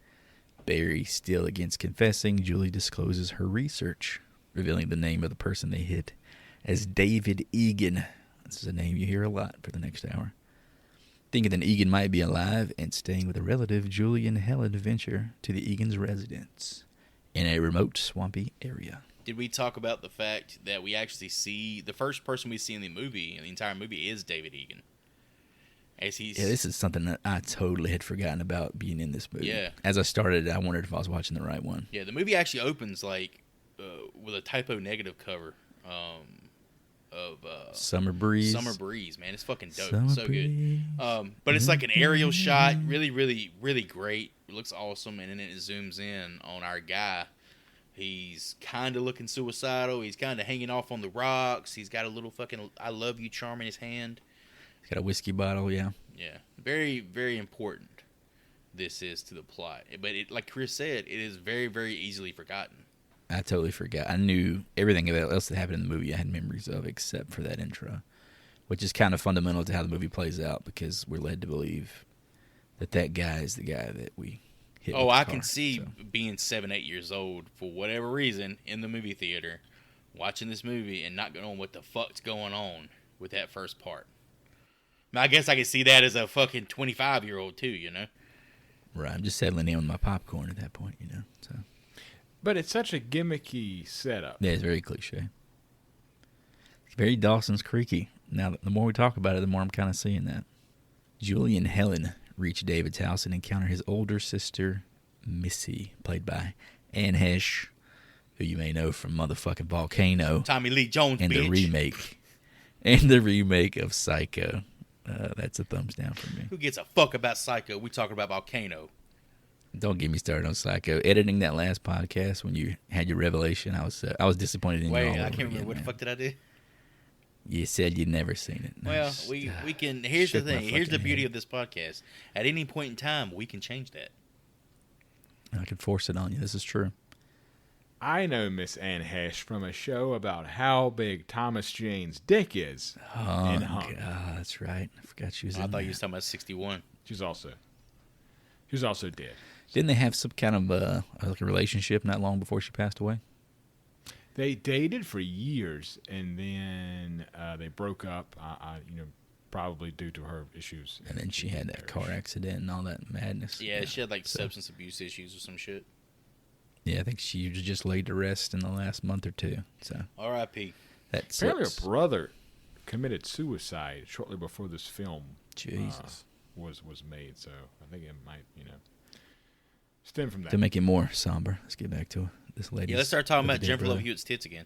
Barry still against confessing. Julie discloses her research, revealing the name of the person they hit as David Egan. This is a name you hear a lot for the next hour. Thinking that Egan might be alive and staying with a relative, Julie and Helen venture to the Egan's residence in a remote, swampy area. Did we talk about the fact that we actually see the first person we see in the movie, in the entire movie, is David Egan? As he's this is something that I totally had forgotten about being in this movie. Yeah. As I started, I wondered if I was watching the right one. Yeah, the movie actually opens like with a typo negative cover of Summer Breeze. Summer Breeze, man, it's fucking dope. Summer It's so breeze. good. But it's like an aerial shot, really, really, really great. It looks awesome, and then it zooms in on our guy. He's kind of looking suicidal. He's kind of hanging off on the rocks. He's got a little fucking "I love you" charm in his hand. He's got a whiskey bottle, yeah. Yeah, very, very important. This is to the plot, but it, like Chris said, it is very, very easily forgotten. I totally forgot. I knew everything else that happened in the movie I had memories of except for that intro, which is kind of fundamental to how the movie plays out because we're led to believe that guy is the guy that we hit. Oh, with the I car, can see so. being 7, 8 years old for whatever reason in the movie theater, watching this movie and not knowing what the fuck's going on with that first part. I guess I could see that as a fucking 25-year-old too, you know? Right, I'm just settling in on my popcorn at that point, you know. So, But it's such a gimmicky setup. yeah, it's very cliche. It's very Dawson's Creeky. Now, the more we talk about it, the more I'm kind of seeing that. Julie and Helen reach David's house and encounter his older sister, Missy, played by Anne Hesh, who you may know from motherfucking Volcano. Tommy Lee Jones, and bitch. the remake of Psycho. That's a thumbs down for me. Who gives a fuck about Psycho? We talking about Volcano. Don't get me started on Psycho. Editing that last podcast when you had your revelation, I was disappointed in you. Wait, all I over can't remember again, what the man. fuck did I do? You said you'd never seen it. Well, Just, we can. Here's the shook my thing. Here's the fucking beauty head. of this podcast. At any point in time, we can change that. I could force it on you. This is true. I know Miss Anne Hesh from a show about how big Thomas Jane's dick is. Oh, in Hunk. God, that's right. I forgot she was I in thought there. you was talking about 61. She was also dead. Didn't they have some kind of like a relationship not long before she passed away? They dated for years, and then they broke up. Probably due to her issues. And then she had that car accident and all that madness. Yeah, she had like So- substance abuse issues or some shit. Yeah, I think she was just laid to rest in the last month or two. So R.I.P. that Apparently, sucks. her brother committed suicide shortly before this film Jesus. was made. So I think it might, stem from that. To make it more somber, let's get back to this lady. Yeah, let's start talking about Jennifer Love Hewitt's tits again.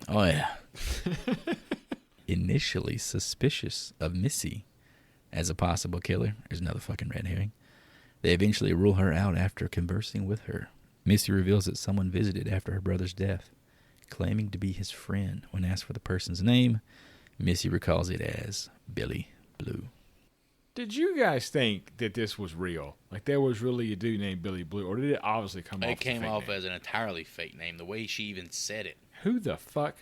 Oh, yeah. Initially suspicious of Missy as a possible killer. There's another fucking red herring. They eventually rule her out after conversing with her. Missy reveals that someone visited after her brother's death, claiming to be his friend. When asked for the person's name, Missy recalls it as Billy Blue. Did you guys think that this was real? Like there was really a dude named Billy Blue, or did it obviously come off? It came off name? as an entirely fake name. The way she even said it. Who the fuck?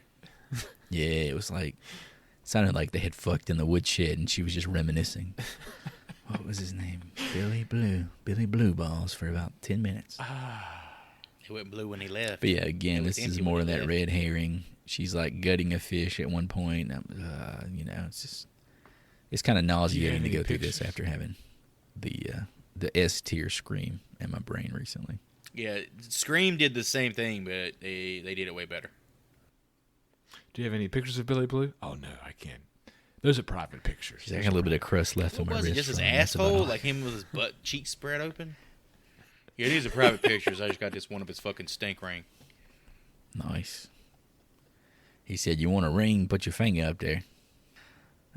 Yeah, it was like, sounded like they had fucked in the woodshed and she was just reminiscing. What was his name? Billy Blue Balls for about 10 minutes. It went blue when he left. But yeah, again, It was this is empty more when of he that left. red herring. She's like gutting a fish at one point. It's just, it's kind of nauseating to any go through this pictures? after having the S tier scream in my brain recently. Yeah, Scream did the same thing, but they did it way better. Do you have any pictures of Billy Blue? Oh no, I can't. Those are private pictures. She's got a little bit of crust left What on my was it? wrist. Just his from it. That's about asshole? all. Like him with his butt cheeks spread open? Yeah, these are private pictures. I just got this one of his fucking stink ring. Nice. He said, "You want a ring? Put your finger up there."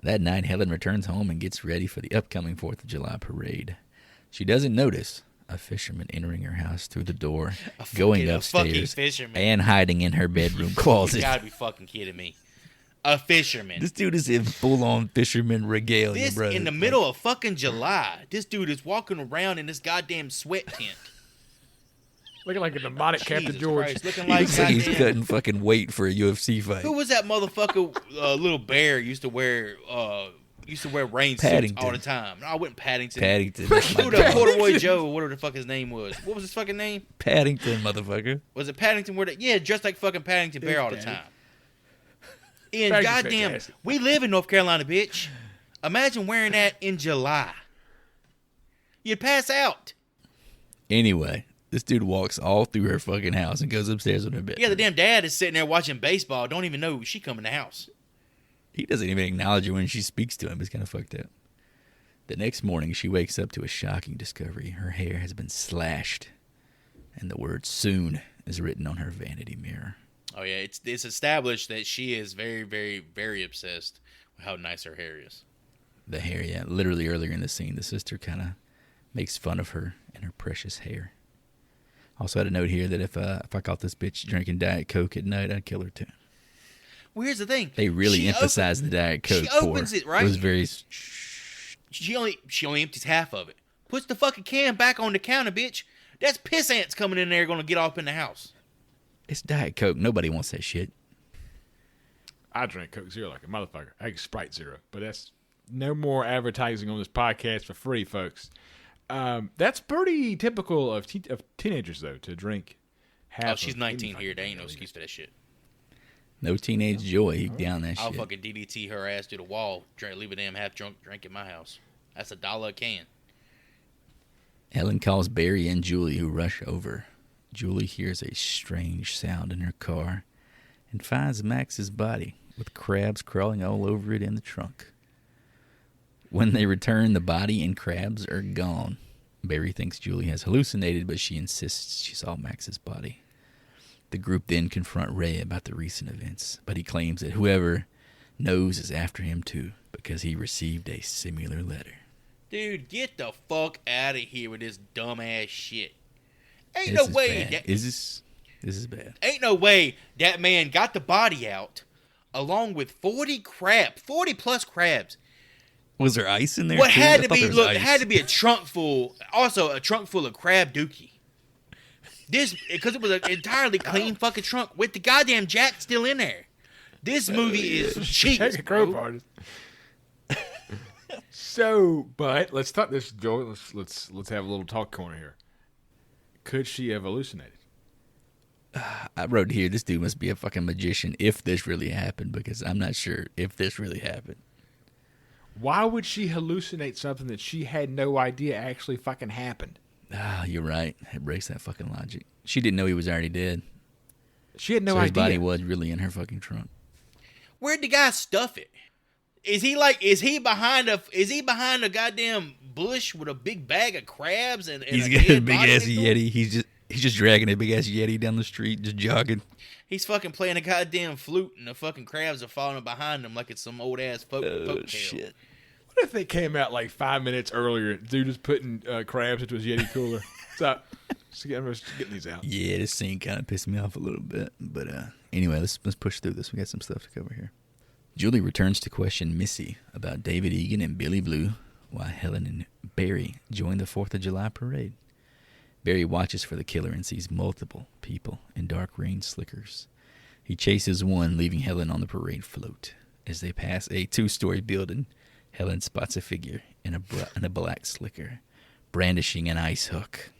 That night, Helen returns home and gets ready for the upcoming 4th of July parade. She doesn't notice a fisherman entering her house through the door, going A fucking upstairs, fisherman. and hiding in her bedroom You closet. gotta be fucking kidding me. A fisherman. This dude is in full-on fisherman regalia, This brother. in the middle of fucking July. This dude is walking around in this goddamn sweat tent. Looking like a demonic Captain Jesus George. Christ, looking He like looks like he's goddamn- cutting fucking weight for a UFC fight. Who was that motherfucker? Little Bear used to wear, Used to wear rain suits Paddington. all the time. No, I wasn't Paddington. Paddington. That's my Dude, guy. Corduroy Joe, whatever the fuck his name was. What was his fucking name? Paddington, motherfucker. Was it Paddington? Yeah, dressed like fucking Paddington Bear all the time. And Paddington's goddamn, fantastic. we live in North Carolina, bitch. Imagine wearing that in July. You'd pass out. Anyway, this dude walks all through her fucking house and goes upstairs in her bed. Yeah, the damn dad is sitting there watching baseball. Don't even know she come in the house. He doesn't even acknowledge her when she speaks to him. It's kind of fucked up. The next morning, she wakes up to a shocking discovery. Her hair has been slashed, and the word soon is written on her vanity mirror. Oh yeah, it's established that she is very, very, very obsessed with how nice her hair is. The hair, yeah. Literally earlier in the scene, the sister kind of makes fun of her and her precious hair. Also had a note here that if I caught this bitch drinking Diet Coke at night, I'd kill her too. Well, here's the thing. They really emphasized the Diet Coke. She opens it, right? It was very... She only empties half of it. Puts the fucking can back on the counter, bitch. That's piss ants coming in there gonna get off in the house. It's Diet Coke. Nobody wants that shit. I drink Coke Zero like a motherfucker. I drink Sprite Zero, but that's no more advertising on this podcast for free, folks. That's pretty typical of teenagers, though, to drink half. Oh, she's 19 here. There ain't no excuse for that shit. No teenage joy. He down that I'll shit. fucking DDT her ass to the wall. Leave a damn half drunk drink in my house. That's $1 a can. Helen calls Barry and Julie, who rush over. Julie hears a strange sound in her car and finds Max's body with crabs crawling all over it in the trunk. When they return, the body and crabs are gone. Barry thinks Julie has hallucinated, but she insists she saw Max's body. The group then confront Ray about the recent events, but he claims that whoever knows is after him too, because he received a similar letter. Dude, get the fuck out of here with this dumbass shit. Ain't This no is way. bad. This is bad. Ain't no way that man got the body out along with 40 plus crabs. Was there ice in there? What too? had I to thought be, there was look, ice. it had to be a trunk full of crab dookie. This, because it was an entirely clean fucking trunk with the goddamn jack still in there. This movie is cheap. Heck, a crow party. So, but let's talk this, Joel. Let's have a little talk corner here. Could she have hallucinated? I wrote here, this dude must be a fucking magician if this really happened, because I'm not sure if this really happened. Why would she hallucinate something that she had no idea actually fucking happened? Ah, you're right. It breaks that fucking logic. She didn't know he was already dead. She had no So his idea. body was really in her fucking trunk. Where'd the guy stuff it? Is he behind a goddamn bush with a big bag of crabs and He's a got a dead big body ass next to him? Yeti. He's just dragging a big ass Yeti down the street, just jogging. He's fucking playing a goddamn flute and the fucking crabs are falling behind him like it's some old ass folk tale. Shit. What if they came out like 5 minutes earlier? Dude was putting crabs into his Yeti cooler. So, I'm just getting these out. Yeah, this scene kind of pissed me off a little bit. But anyway, let's push through this. We got some stuff to cover here. Julie returns to question Missy about David Egan and Billy Blue, while Helen and Barry join the 4th of July parade. Barry watches for the killer and sees multiple people in dark green slickers. He chases one, leaving Helen on the parade float. As they pass a 2-story building, Helen spots a figure in a black slicker, brandishing an ice hook.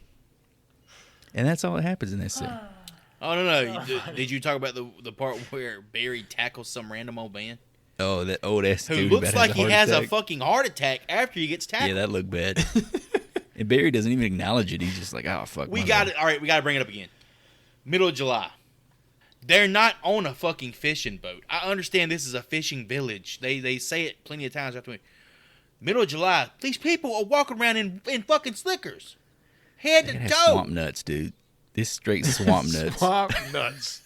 And that's all that happens in that scene. Oh no! Did you talk about the part where Barry tackles some random old man Oh, that old ass who dude looks about like he has a attack. fucking heart attack after he gets tackled? Yeah, that looked bad. And Barry doesn't even acknowledge it. He's just like, oh, fuck. We my got bad. it. All right, we got to bring it up again. Middle of July. They're not on a fucking fishing boat. I understand this is a fishing village. They say it plenty of times after me. Middle of July. These people are walking around in fucking slickers, head to It has toe. swamp nuts, dude. This straight swamp nuts. Swamp nuts.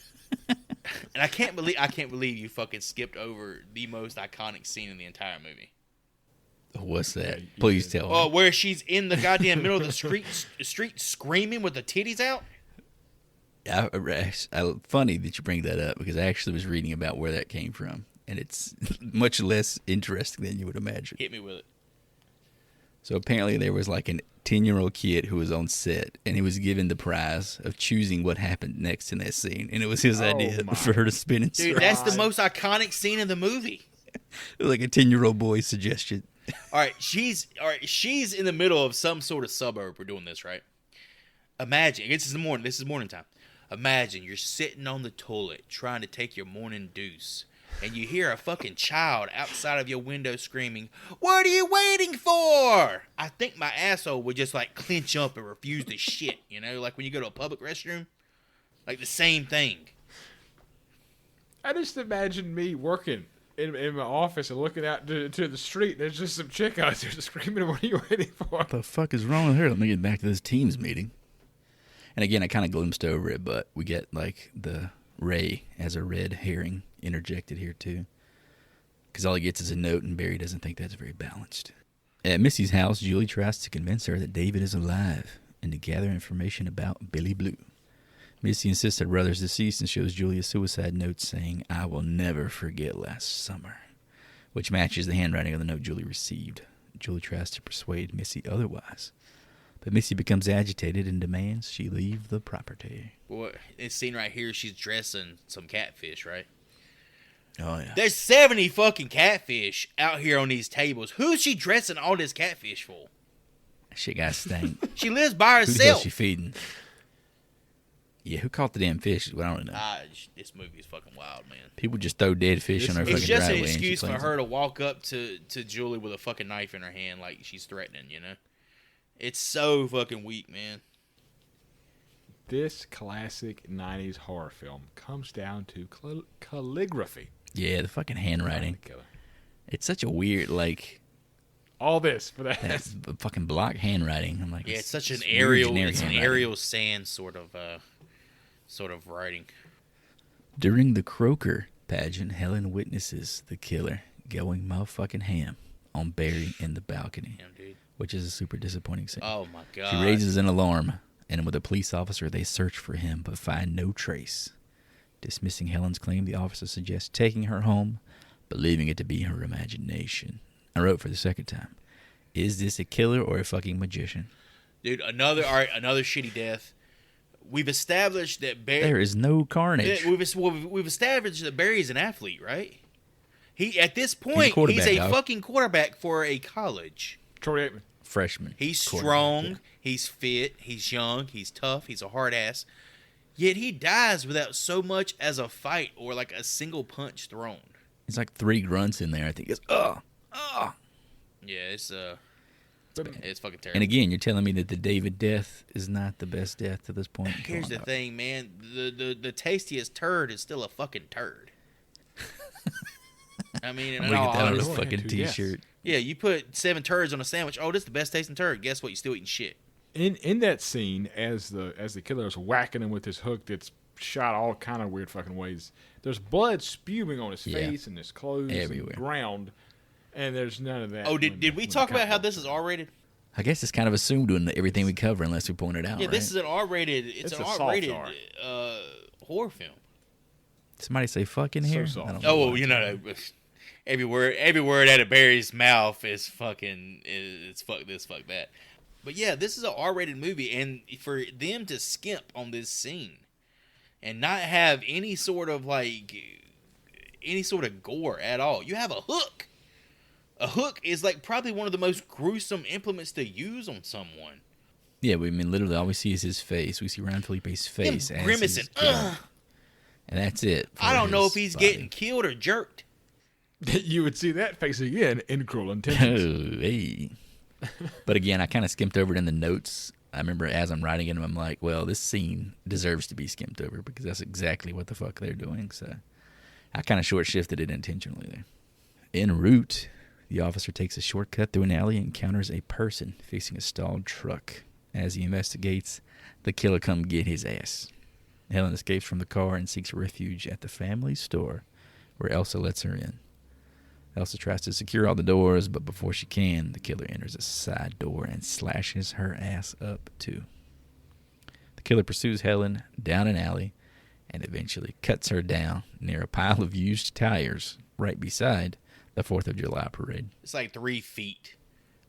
And I can't believe you fucking skipped over the most iconic scene in the entire movie. What's that? you Please did. tell Oh, me. where she's in the goddamn middle of the street screaming with the titties out. Funny that you bring that up, because I actually was reading about where that came from, and it's much less interesting than you would imagine. Hit me with it. So apparently there was like an 10-year-old kid who was on set, and he was given the prize of choosing what happened next in that scene, and it was his idea my for her to spin in Dude, circles. that's the most iconic scene in the movie. Like a 10-year-old boy's suggestion. All right, she's in the middle of some sort of suburb. We're doing this, right? Imagine, this is the morning. This is morning time. Imagine you're sitting on the toilet trying to take your morning deuce, and you hear a fucking child outside of your window screaming, "What are you waiting for?" I think my asshole would just like clench up and refuse to shit. You know, like when you go to a public restroom, like the same thing. I just imagine me working in my office and looking out to the street. There's just some chick out there screaming, "What are you waiting for?" What the fuck is wrong with her? Let me get back to this Teams meeting. And again, I kind of glimpsed over it, but we get like the Ray as a red herring interjected here too. Because all he gets is a note, and Barry doesn't think that's very balanced. At Missy's house, Julie tries to convince her that David is alive and to gather information about Billy Blue. Missy insists her brother's deceased and shows Julie a suicide note saying, "I will never forget last summer," which matches the handwriting of the note Julie received. Julie tries to persuade Missy otherwise, but Missy becomes agitated and demands she leave the property. Boy, this scene right here, she's dressing some catfish, right? Oh, yeah. There's 70 fucking catfish out here on these tables. Who's she dressing all this catfish for? Shit got stank. She lives by Who the hell herself. she feeding? Yeah, who caught the damn fish? Well, I don't know. This movie is fucking wild, man. People just throw dead fish on their fucking It's just driveway. an and she excuse for cleans her them. to walk up to Julie with a fucking knife in her hand like she's threatening, you know? It's so fucking weak, man. This classic 90s horror film comes down to calligraphy. Yeah, the fucking handwriting. It's such a weird, like, All this for that. that's fucking block handwriting. I'm like, Yeah, it's such an weird Arial, generic it's an handwriting. Arial Sand sort of writing. During the Croker pageant, Helen witnesses the killer going motherfucking ham on Barry in the balcony, Damn, dude. which is a super disappointing scene. Oh my god. She raises an alarm, and with a police officer, they search for him but find no trace. Dismissing Helen's claim, the officer suggests taking her home, believing it to be her imagination. I wrote for the second time, is this a killer or a fucking magician? Dude, another shitty death. We've established that Barry. There is no carnage. We've established that Barry is an athlete, right? He at this point quarterback, he's a dog. fucking quarterback for a college. Troy Aikman. Freshman. He's quarterback, strong, yeah. he's fit, he's young, he's tough, he's a hard ass. Yet he dies without so much as a fight or like a single punch thrown. It's like 3 grunts in there. I think it's Yeah, it's fucking terrible. And again, you're telling me that the David death is not the best death to this point? Here's the thing, man. The tastiest turd is still a fucking turd. I mean, I'm in gonna all get that on a honesty. fucking Yes. t-shirt. Yeah, you put 7 turds on a sandwich. Oh, this is the best tasting turd. Guess what? You're still eating shit. In that scene, as the killer is whacking him with his hook that's shot all kind of weird fucking ways, there's blood spewing on his Yeah. face and his clothes Everywhere. and ground, and there's none of that. Oh, when did we when the talk cop about how walks this is in. R-rated? I guess it's kind of assumed in everything we cover unless we point it out, Yeah, right? this is an R-rated. It's an a soft R-rated R. horror film. Somebody say fuck in So here? soft. I don't know Oh, why. well, you know, every word out of Barry's mouth is fucking. It's fuck this, fuck that. But yeah, this is an R-rated movie, and for them to skimp on this scene and not have any sort of gore at all. You have a hook. A hook is like probably one of the most gruesome implements to use on someone. Yeah, I mean, literally all we see is his face. We see Ryan Felipe's face. Him as grimacing. he's killed. And that's it. I don't know if his he's body. getting killed or jerked. You would see that face again in Cruel Intentions. Oh, hey. But again, I kind of skimmed over it in the notes. I remember as I'm writing it, I'm like, well, this scene deserves to be skimmed over because that's exactly what the fuck they're doing. So I kind of short-shifted it intentionally there. En route, the officer takes a shortcut through an alley and encounters a person facing a stalled truck. As he investigates, the killer come get his ass. Helen escapes from the car and seeks refuge at the family store, where Elsa lets her in. Elsa tries to secure all the doors, but before she can, the killer enters a side door and slashes her ass up too. The killer pursues Helen down an alley and eventually cuts her down near a pile of used tires right beside the 4th of July parade. It's like 3 feet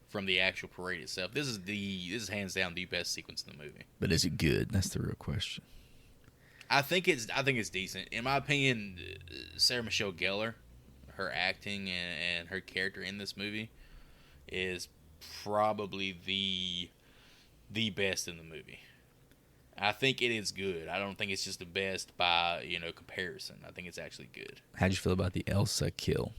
from the actual parade itself. This is hands down the best sequence in the movie. But is it good? That's the real question. I think it's decent. In my opinion, Sarah Michelle Gellar, her acting and her character in this movie is probably the best in the movie. I think it is good. I don't think it's just the best by comparison. I think it's actually good. How'd you feel about the Elsa kill?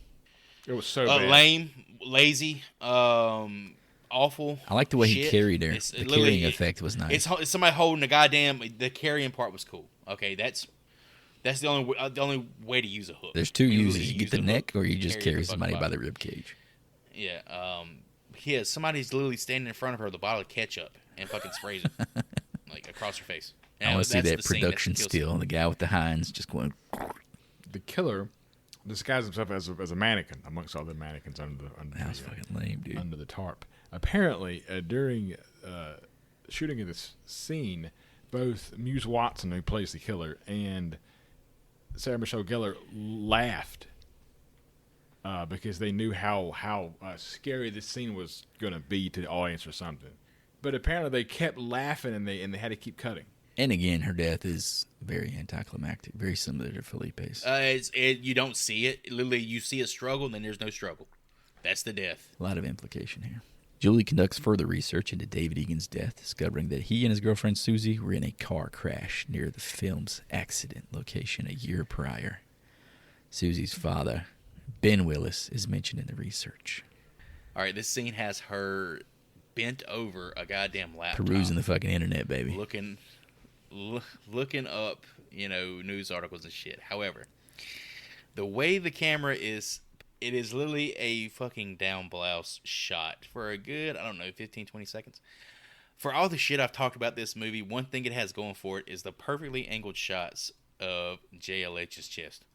It was so bad. Lame, lazy, awful. I like the way he shit. carried her. The carrying effect was nice. It's somebody holding the carrying part was cool. Okay, that's the only way to use a hook. There's two uses. You use get the neck, hook, or you just carry somebody by body. the rib cage. Yeah. Somebody's literally standing in front of her with a bottle of ketchup and fucking sprays it like across her face. I want to see that production still. The guy with the Heinz just going. The killer disguised himself as a mannequin amongst all the mannequins under That was fucking lame, dude. Under the tarp. Apparently, during shooting of this scene, both Muse Watson, who plays the killer, and Sarah Michelle Gellar laughed because they knew how scary this scene was going to be to the audience or something. But apparently, they kept laughing and they had to keep cutting. And again, her death is very anticlimactic, very similar to Felipe's. You don't see it. Literally, you see a struggle, and then there's no struggle. That's the death. A lot of implication here. Julie conducts further research into David Egan's death, discovering that he and his girlfriend Susie were in a car crash near the film's accident location a year prior. Susie's father, Ben Willis, is mentioned in the research. All right, this scene has her bent over a goddamn laptop. Perusing the fucking internet, baby. Looking up, news articles and shit. However, the way the camera is, it is literally a fucking down blouse shot for a good, 15, 20 seconds. For all the shit I've talked about this movie, one thing it has going for it is the perfectly angled shots of JLH's chest.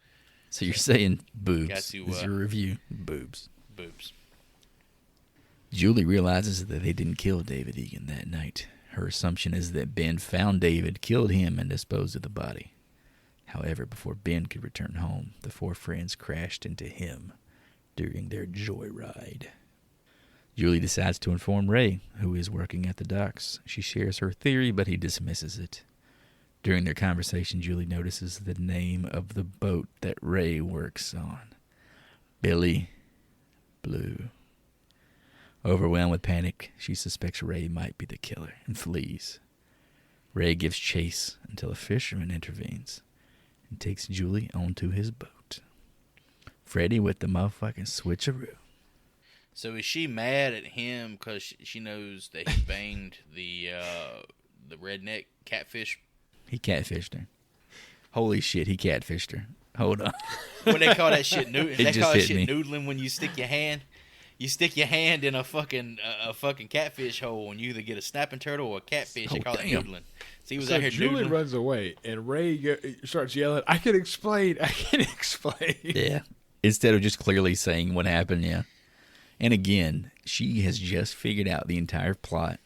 So you're saying boobs. Got to, this is your review. Boobs. Boobs. Julie realizes that they didn't kill David Egan that night. Her assumption is that Ben found David, killed him, and disposed of the body. However, before Ben could return home, the four friends crashed into him during their joyride. Julie decides to inform Ray, who is working at the docks. She shares her theory, but he dismisses it. During their conversation, Julie notices the name of the boat that Ray works on. Billy Blue. Overwhelmed with panic, she suspects Ray might be the killer and flees. Ray gives chase until a fisherman intervenes and takes Julie onto his boat. Freddy with the motherfucking switcheroo. So is she mad at him because she knows that he banged the redneck catfish? He catfished her. Holy shit, he catfished her. Hold on. What they call that shit? They call that shit me. noodling when you stick your hand. You stick your hand in a fucking catfish hole, and you either get a snapping turtle or a catfish. They call it noodling. So he was out here Julie noodling. runs away, and Ray starts yelling, I can explain. Yeah. Instead of just clearly saying what happened, yeah. And again, she has just figured out the entire plot.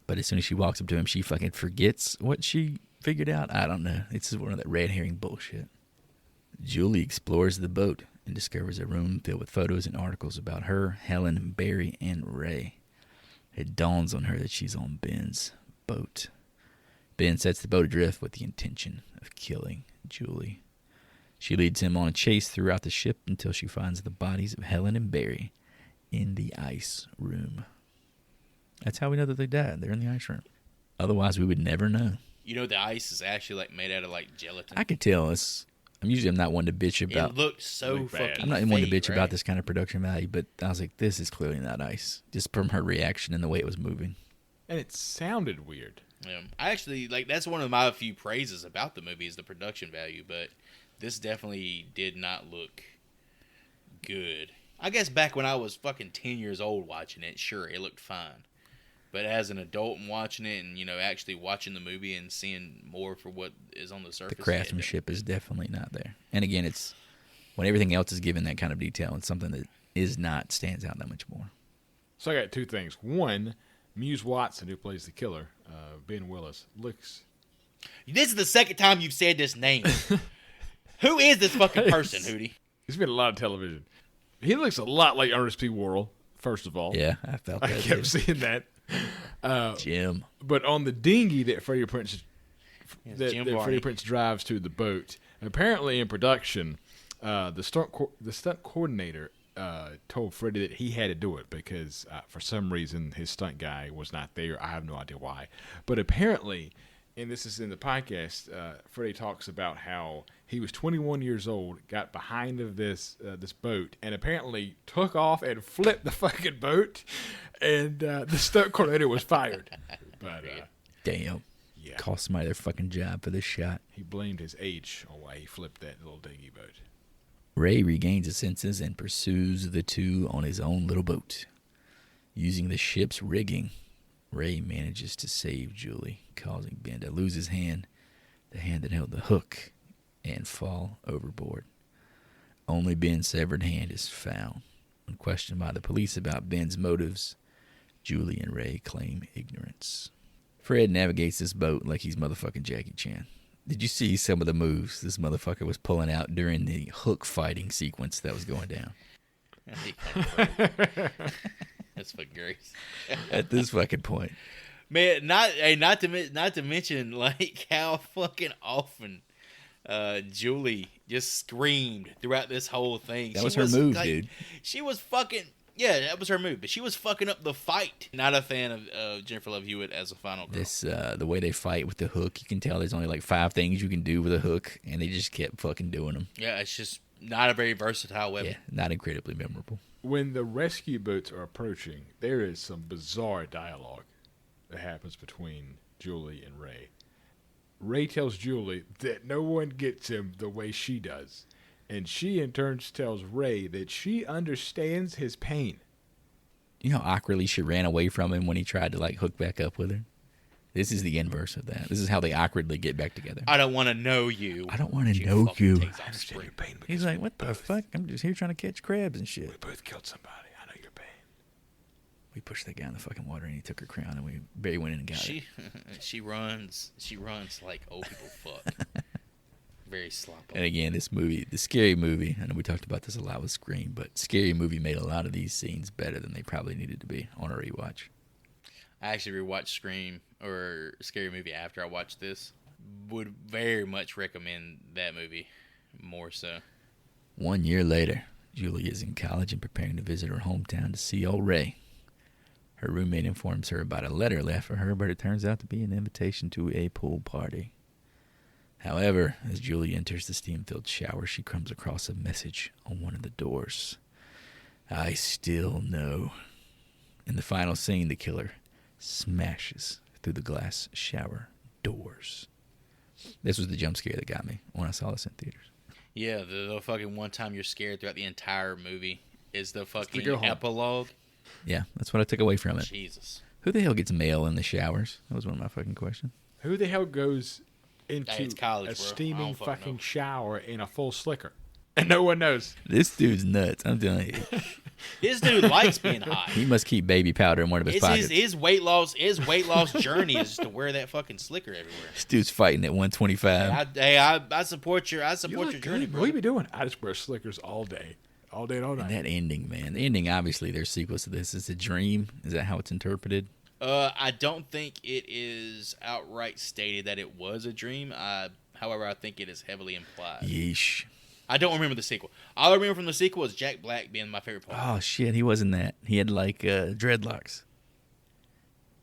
But as soon as she walks up to him, she fucking forgets what she figured out. I don't know. It's one of that red herring bullshit. Julie explores the boat and discovers a room filled with photos and articles about her, Helen, Barry, and Ray. It dawns on her that she's on Ben's boat. Ben sets the boat adrift with the intention of killing Julie. She leads him on a chase throughout the ship until she finds the bodies of Helen and Barry in the ice room. That's how we know that they died. They're in the ice room. Otherwise, we would never know. The ice is actually made out of gelatin. I could tell. I'm not one to bitch about. It looked so fucking. I'm not one to bitch right? about this kind of production value, but I was like, this is clearly not ice, just from her reaction and the way it was moving. And it sounded weird. Yeah. I actually that's one of my few praises about the movie is the production value, but this definitely did not look good. I guess back when I was fucking 10 years old watching it, sure, it looked fine. But as an adult and watching it and, actually watching the movie and seeing more for what is on the surface. The craftsmanship is definitely not there. And again, it's when everything else is given that kind of detail, it's something that is not stands out that much more. So I got two things. One, Muse Watson, who plays the killer, Ben Willis, looks... This is the second time you've said this name. Who is this fucking person, Hootie? He's been a lot of television. He looks a lot like Ernest P. Worrell, first of all. Yeah, I felt that. I kept seeing that. Jim. But on the dinghy that Freddie Prinze drives to the boat, apparently in production, The stunt coordinator told Freddie that he had to do it because for some reason his stunt guy was not there. I have no idea why. But apparently, and this is in the podcast, Freddie talks about how he was 21 years old, got behind of this boat, and apparently took off and flipped the fucking boat, and the stunt coordinator was fired. But Damn. yeah, Cost somebody their fucking job for this shot. he blamed his age on why he flipped that little dinghy boat. Ray regains his senses and pursues the two on his own little boat. Using the ship's rigging, Ray manages to save Julie, causing Ben to lose his hand, the hand that held the hook, and fall overboard. Only Ben's severed hand is found. When questioned by the police about Ben's motives, Julie and Ray claim ignorance. Fred navigates this boat like he's motherfucking Jackie Chan. Did you see some of the moves this motherfucker was pulling out during the hook fighting sequence that was going down? That's fucking great. At this fucking point. Man, not to mention like how fucking often Julie just screamed throughout this whole thing. That was her move, dude. She was fucking. Yeah, that was her move, but she was fucking up the fight. Not a fan of Jennifer Love Hewitt as a final girl. This the way they fight with the hook, you can tell there's only like 5 things you can do with a hook, and they just kept fucking doing them. Yeah, it's just not a very versatile weapon. Yeah, not incredibly memorable. When the rescue boats are approaching, there is some bizarre dialogue that happens between Julie and Ray. Ray tells Julie that no one gets him the way she does. And she, in turn, tells Ray that she understands his pain. You know how awkwardly she ran away from him when he tried to like hook back up with her? This is the inverse of that. This is how they awkwardly get back together. I don't want to know you. I don't want to know you. Takes off spring. He's like, what the fuck? I'm just here trying to catch crabs and shit. We both killed somebody. I know your pain. We pushed that guy in the fucking water and he took her crown and we barely went in and got her. She runs like old people fuck. Very sloppy. And again, this movie, the Scary Movie, I know we talked about this a lot with Scream, but Scary Movie made a lot of these scenes better than they probably needed to be on a rewatch. I actually rewatched Scream or Scary Movie after I watched this. Would very much recommend that movie more so. 1 year later, Julie is in college and preparing to visit her hometown to see old Ray. Her roommate informs her about a letter left for her, but it turns out to be an invitation to a pool party. However, as Julie enters the steam-filled shower, she comes across a message on one of the doors. I still know. In the final scene, the killer smashes through the glass shower doors. This was the jump scare that got me when I saw this in theaters. Yeah, the fucking one time you're scared throughout the entire movie is the fucking go home. epilogue. Yeah, that's what I took away from it. Jesus. Who the hell gets mail in the showers? That was one of my fucking questions. Who the hell goes into Hey, it's college, a bro. I steaming don't fucking fucking know. shower in a full slicker? And no one knows. This dude's nuts. I'm telling you. This dude likes being hot. He must keep baby powder in one of his pockets. His weight loss journey is to wear that fucking slicker everywhere. This dude's fighting at 125. I support your journey, Good. bro. What you be doing? I just wear slickers all day and all And night. that ending, man. The ending, obviously, there's sequels to this. It's a dream. Is that how it's interpreted? I don't think it is outright stated that it was a dream. However, I think it is heavily implied. Yeesh. I don't remember the sequel. All I remember from the sequel is Jack Black being my favorite part. Oh, shit. He wasn't that. He had, like, dreadlocks.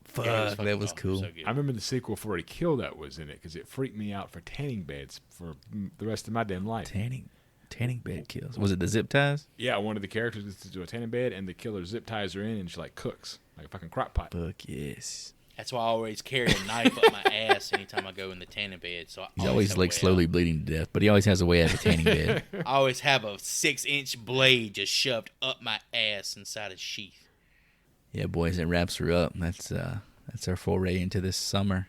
Fuck, Yeah, it was fucking that was awesome. cool. So good. I remember the sequel for A Kill That was in it because it freaked me out for tanning beds for the rest of my damn life. Tanning bed kills. Was it the zip ties? Yeah, one of the characters is to do a tanning bed and the killer zip ties her in and she like cooks like a fucking crock pot. Fuck yes. That's why I always carry a knife up my ass anytime I go in the tanning bed. So He's always have a like way slowly out. bleeding to death, but he always has a way out of a tanning bed. I always have a 6-inch blade just shoved up my ass inside a sheath. Yeah, boys, it wraps her up. That's our foray into this summer.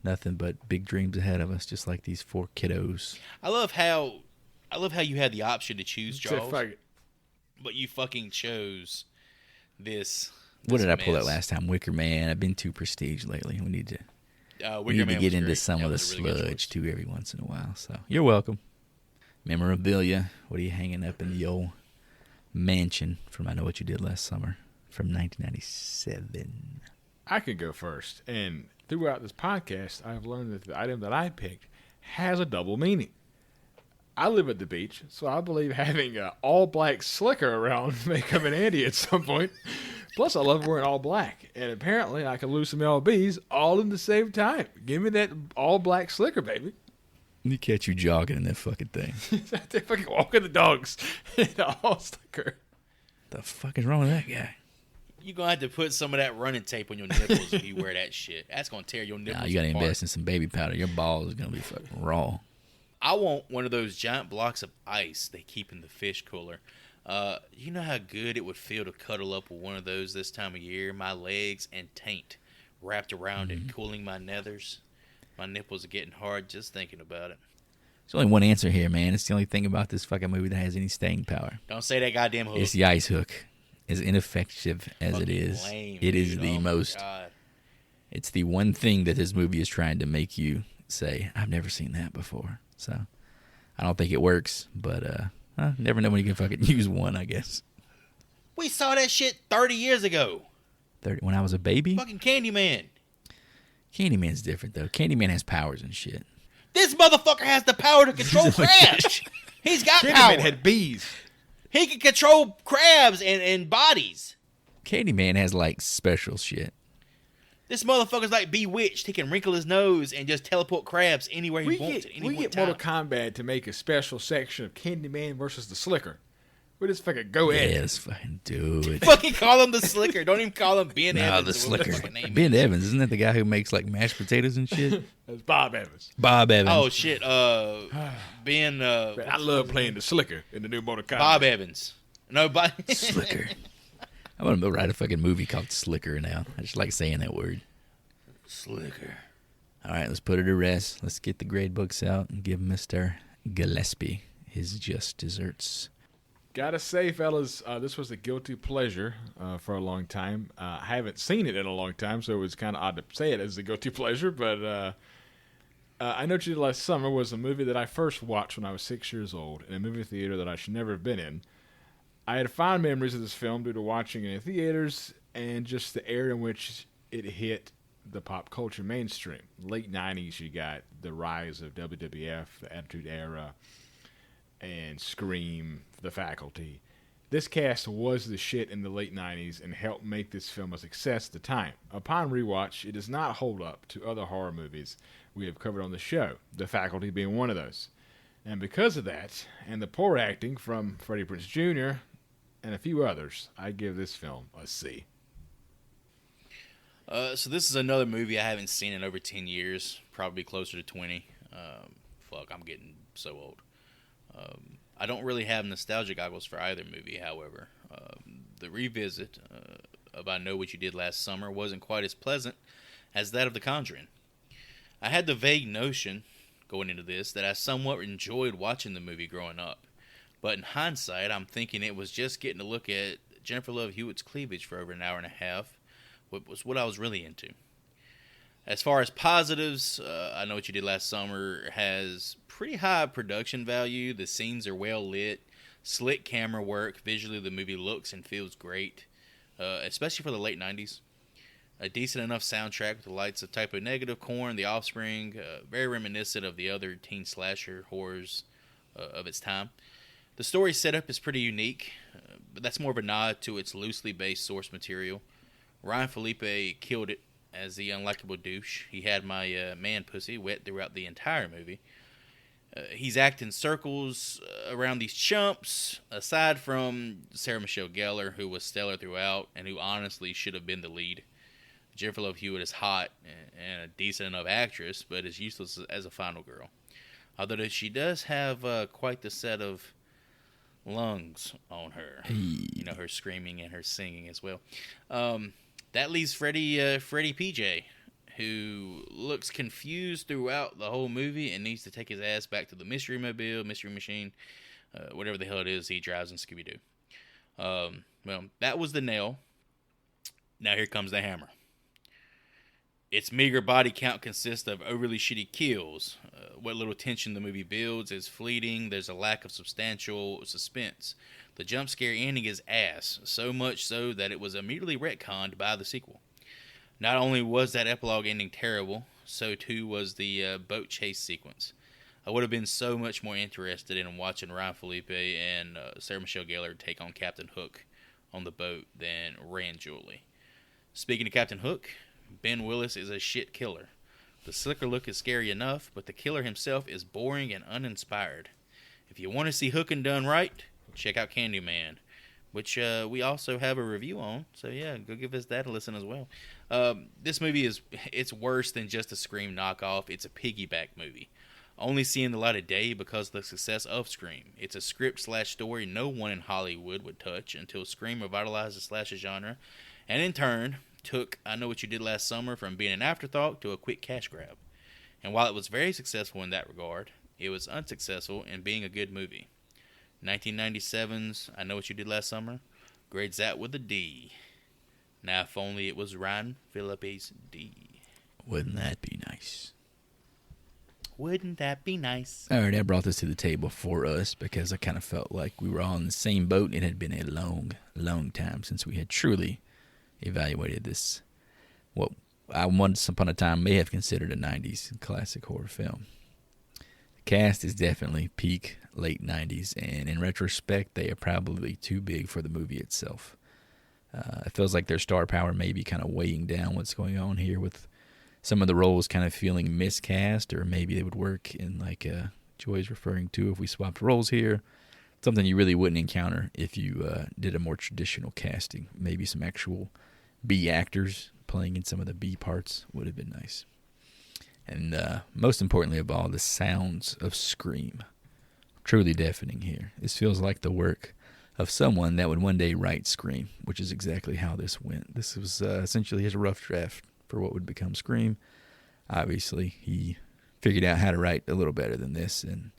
Nothing but big dreams ahead of us, just like these 4 kiddos. I love how you had the option to choose Said, Jaws, "Fuck it." but you fucking chose this. What did I mess. pull out last time? Wicker Man. I've been too prestige lately. We need to Wicker Man get was into great. some That of the was a really good choice. sludge too every once in a while. So you're welcome. Memorabilia. What are you hanging up in the old mansion from I Know What You Did Last Summer from 1997? I could go first. And throughout this podcast, I've learned that the item that I picked has a double meaning. I live at the beach, so I believe having an all-black slicker around may come in handy at some point. Plus, I love wearing all black, and apparently I can lose some LBs all in the same time. Give me that all-black slicker, baby. You catch you jogging in that fucking thing. They fucking walking the dogs in the all slicker. The fuck is wrong with that guy? You're going to have to put some of that running tape on your nipples if you wear that shit. That's going to tear your nipples Nah, you got to apart. invest in some baby powder. Your balls are going to be fucking raw. I want one of those giant blocks of ice they keep in the fish cooler. You know how good it would feel to cuddle up with one of those this time of year? My legs and taint wrapped around it, cooling my nethers. My nipples are getting hard just thinking about it. There's only one answer here, man. It's the only thing about this fucking movie that has any staying power. Don't say that goddamn hook. It's the ice hook. As ineffective as it Fucking is, lame, it is dude. the Oh my most. God. It's the one thing that this movie is trying to make you say, I've never seen that before. So, I don't think it works, but never know when you can fucking use one, I guess. We saw that shit 30 years ago. When I was a baby? Fucking Candyman. Candyman's different, though. Candyman has powers and shit. This motherfucker has the power to control crabs. He's got power. Candyman had bees. He can control crabs and bodies. Candyman has, like, special shit. This motherfucker's like Bewitched. He can wrinkle his nose and just teleport crabs anywhere he wants at any We one get time. Mortal Kombat to make a special section of Candyman versus the Slicker. We just fucking go at it. Yes, fucking do it. Fucking call him the Slicker. Don't even call him Ben No, Evans. the or whatever slicker. fucking name Ben is. Evans, isn't that the guy who makes, like, mashed potatoes and shit? That's Bob Evans. Bob Evans. Oh, shit. Ben, Man, I love playing the Slicker in the new Mortal Kombat. Bob Evans. No, Bob. Slicker. I want to write a fucking movie called Slicker now. I just like saying that word. Slicker. All right, let's put it to rest. Let's get the grade books out and give Mr. Gillespie his just desserts. Gotta say, fellas, this was a guilty pleasure for a long time. I haven't seen it in a long time, so it was kind of odd to say it as a guilty pleasure, but I Know What You Did Last Summer was a movie that I first watched when I was 6 years old in a movie theater that I should never have been in. I had fond memories of this film due to watching it in theaters and just the era in which it hit the pop culture mainstream. Late 90s, you got the rise of WWF, the Attitude Era, and Scream, The Faculty. This cast was the shit in the late 90s and helped make this film a success at the time. Upon rewatch, it does not hold up to other horror movies we have covered on the show, The Faculty being one of those. And because of that, and the poor acting from Freddie Prinze Jr. and a few others, I give this film a C. So this is another movie I haven't seen in over 10 years, probably closer to 20. Fuck, I'm getting so old. I don't really have nostalgia goggles for either movie, however. The revisit of I Know What You Did Last Summer wasn't quite as pleasant as that of The Conjuring. I had the vague notion, going into this, that I somewhat enjoyed watching the movie growing up. But in hindsight, I'm thinking it was just getting to look at Jennifer Love Hewitt's cleavage for over an hour and a half, was what I was really into. As far as positives, I Know What You Did Last Summer has pretty high production value. The scenes are well lit, slick camera work. Visually, the movie looks and feels great, especially for the late 90s. A decent enough soundtrack with the lights of Typo Negative, Korn, The Offspring, very reminiscent of the other teen slasher horrors of its time. The story setup is pretty unique, but that's more of a nod to its loosely based source material. Ryan Felipe killed it as the unlikable douche. He had my man pussy wet throughout the entire movie. He's acting circles around these chumps, aside from Sarah Michelle Gellar, who was stellar throughout and who honestly should have been the lead. Jennifer Love Hewitt is hot and a decent enough actress, but is useless as a final girl. Although she does have quite the set of lungs on her. You know, her screaming and her singing as well. That leaves Freddie PJ, who looks confused throughout the whole movie and needs to take his ass back to the mystery machine, whatever the hell it is he drives in Scooby-Doo. Well, that was the nail. Now here comes the hammer. Its meager body count consists of overly shitty kills. What little tension the movie builds is fleeting. There's a lack of substantial suspense. The jump scare ending is ass, so much so that it was immediately retconned by the sequel. Not only was that epilogue ending terrible, so too was the boat chase sequence. I would have been so much more interested in watching Ryan Felipe and Sarah Michelle Gellar take on Captain Hook on the boat than Rand Julie. Speaking of Captain Hook, Ben Willis is a shit killer. The slicker look is scary enough, but the killer himself is boring and uninspired. If you want to see hooking done right, check out Candyman, which we also have a review on. So yeah, go give us that a listen as well. This movie it's worse than just a Scream knockoff. It's a piggyback movie, only seeing the light of day because of the success of Scream. It's a script/story no one in Hollywood would touch until Scream revitalized the slasher genre, and in turn took I Know What You Did Last Summer from being an afterthought to a quick cash grab. And while it was very successful in that regard, it was unsuccessful in being a good movie. 1997's I Know What You Did Last Summer grades that with a D. Now if only it was Ryan Phillippe's D. Wouldn't that be nice? Wouldn't that be nice? All right, I brought this to the table for us because I kind of felt like we were all in the same boat. It had been a long, long time since we had truly evaluated this, what I once upon a time may have considered a 90s classic horror film. The cast is definitely peak late 90s, and in retrospect, they are probably too big for the movie itself. It feels like their star power may be kind of weighing down what's going on here, with some of the roles kind of feeling miscast, or maybe they would work in, like Joy's referring to, if we swapped roles here. Something you really wouldn't encounter if you did a more traditional casting. Maybe some actual B actors playing in some of the B parts would have been nice. And most importantly of all, the sounds of Scream. Truly deafening here. This feels like the work of someone that would one day write Scream, which is exactly how this went. This was essentially his rough draft for what would become Scream. Obviously, he figured out how to write a little better than this and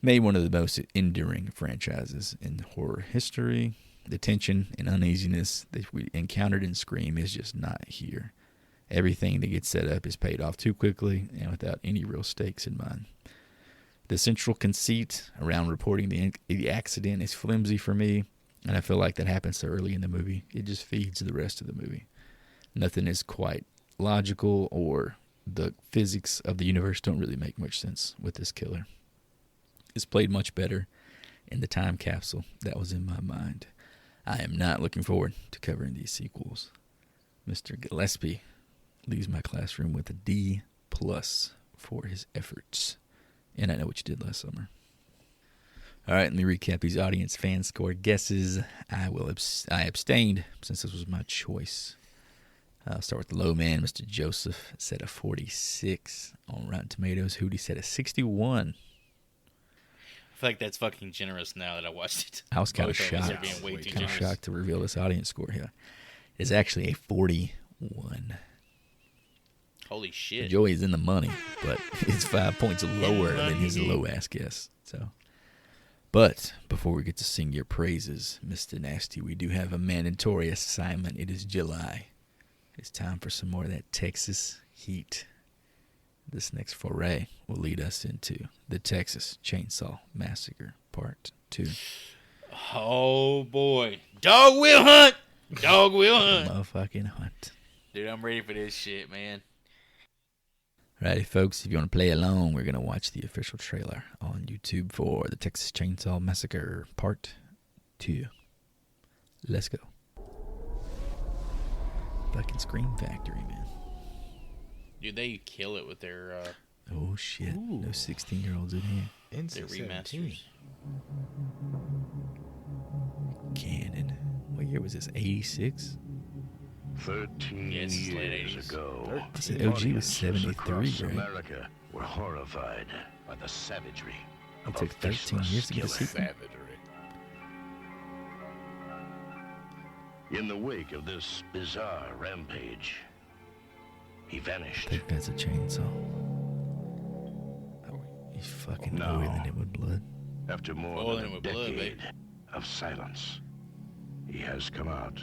made one of the most enduring franchises in horror history. The tension and uneasiness that we encountered in Scream is just not here. Everything that gets set up is paid off too quickly and without any real stakes in mind. The central conceit around reporting the accident is flimsy for me, and I feel like that happens so early in the movie. It just feeds the rest of the movie. Nothing is quite logical, or the physics of the universe don't really make much sense with this killer. It's played much better in the time capsule that was in my mind. I am not looking forward to covering these sequels. Mr. Gillespie leaves my classroom with a D+ for his efforts. And I Know What You Did Last Summer. All right, let me recap these audience fan score guesses. I abstained since this was my choice. I'll start with the low man. Mr. Joseph said a 46 on Rotten Tomatoes. Hootie said a 61. I feel like that's fucking generous now that I watched it. I was kind of shocked. Shocked to reveal this audience score here. It's actually a 41. Holy shit. Joey is in the money, but it's 5 points lower than his low-ass guess. So, but before we get to sing your praises, Mr. Nasty, we do have a mandatory assignment. It is July. It's time for some more of that Texas heat. This next foray will lead us into the Texas Chainsaw Massacre Part 2. Oh, boy. Dog will hunt. Dog will hunt. Motherfucking hunt. Dude, I'm ready for this shit, man. Alrighty, folks, if you want to play along, we're going to watch the official trailer on YouTube for the Texas Chainsaw Massacre Part 2. Let's go. Fucking Scream Factory, man. Dude, they kill it with their oh, shit. Ooh. No 16-year-olds in here. their remasters. Canon. What year was this? 86? 13 Yeah, it's late years 80s. ago, I said OG was audiences 73, across right? America were horrified by the savagery It of took a 13 faceless years to get a killer. sequel. In the wake of this bizarre rampage, he I vanished. think that's a chainsaw. Oh, he's fucking No. oiling it with blood. After more Oiling than it a with blood, decade baby. of silence, he has come out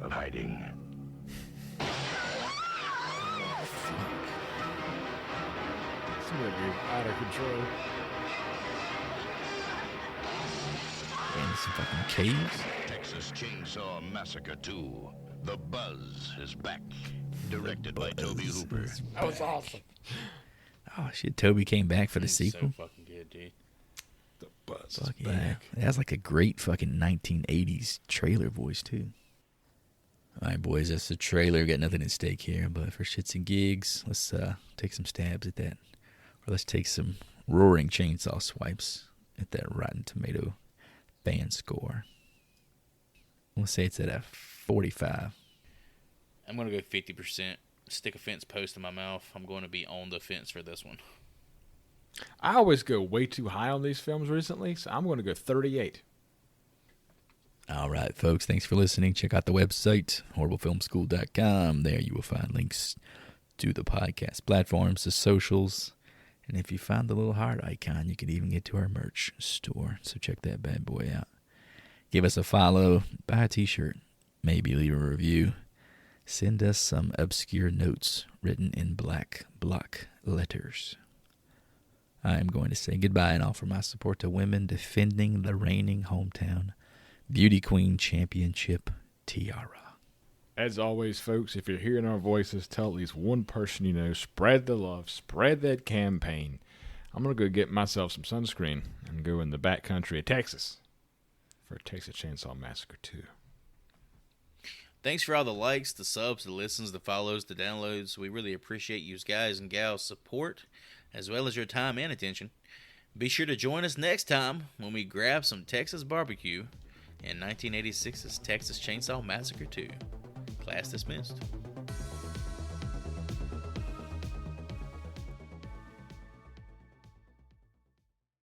of hiding. It's gonna be out of control. And some fucking caves. Texas Chainsaw Massacre 2. The Buzz is back. Directed by Toby Hooper. That was awesome. Oh shit! Toby came back for the He's sequel. So fucking good, dude. The buzz Fuck is yeah, back. that has like a great fucking 1980s trailer voice too. All right, boys, that's the trailer. Got nothing at stake here, but for shits and gigs, let's take some stabs at that, or let's take some roaring chainsaw swipes at that Rotten Tomato fan score. Let's say it's at a 45. I'm gonna go 50%. Stick a fence post in my mouth. I'm going to be on the fence for this one. I always go way too high on these films recently, so I'm going to go 38. All right, folks, thanks for listening. Check out the website, horriblefilmschool.com. There you will find links to the podcast platforms, the socials, and if you find the little heart icon, you can even get to our merch store. So check that bad boy out. Give us a follow, buy a t-shirt, maybe leave a review. Send us some obscure notes written in black block letters. I am going to say goodbye and offer my support to women defending the reigning hometown Beauty Queen Championship tiara. As always, folks, if you're hearing our voices, tell at least one person you know. Spread the love. Spread that campaign. I'm going to go get myself some sunscreen and go in the backcountry of Texas for Texas Chainsaw Massacre 2. Thanks for all the likes, the subs, the listens, the follows, the downloads. We really appreciate you guys and gals' support, as well as your time and attention. Be sure to join us next time when we grab some Texas barbecue in 1986's Texas Chainsaw Massacre 2. Class dismissed.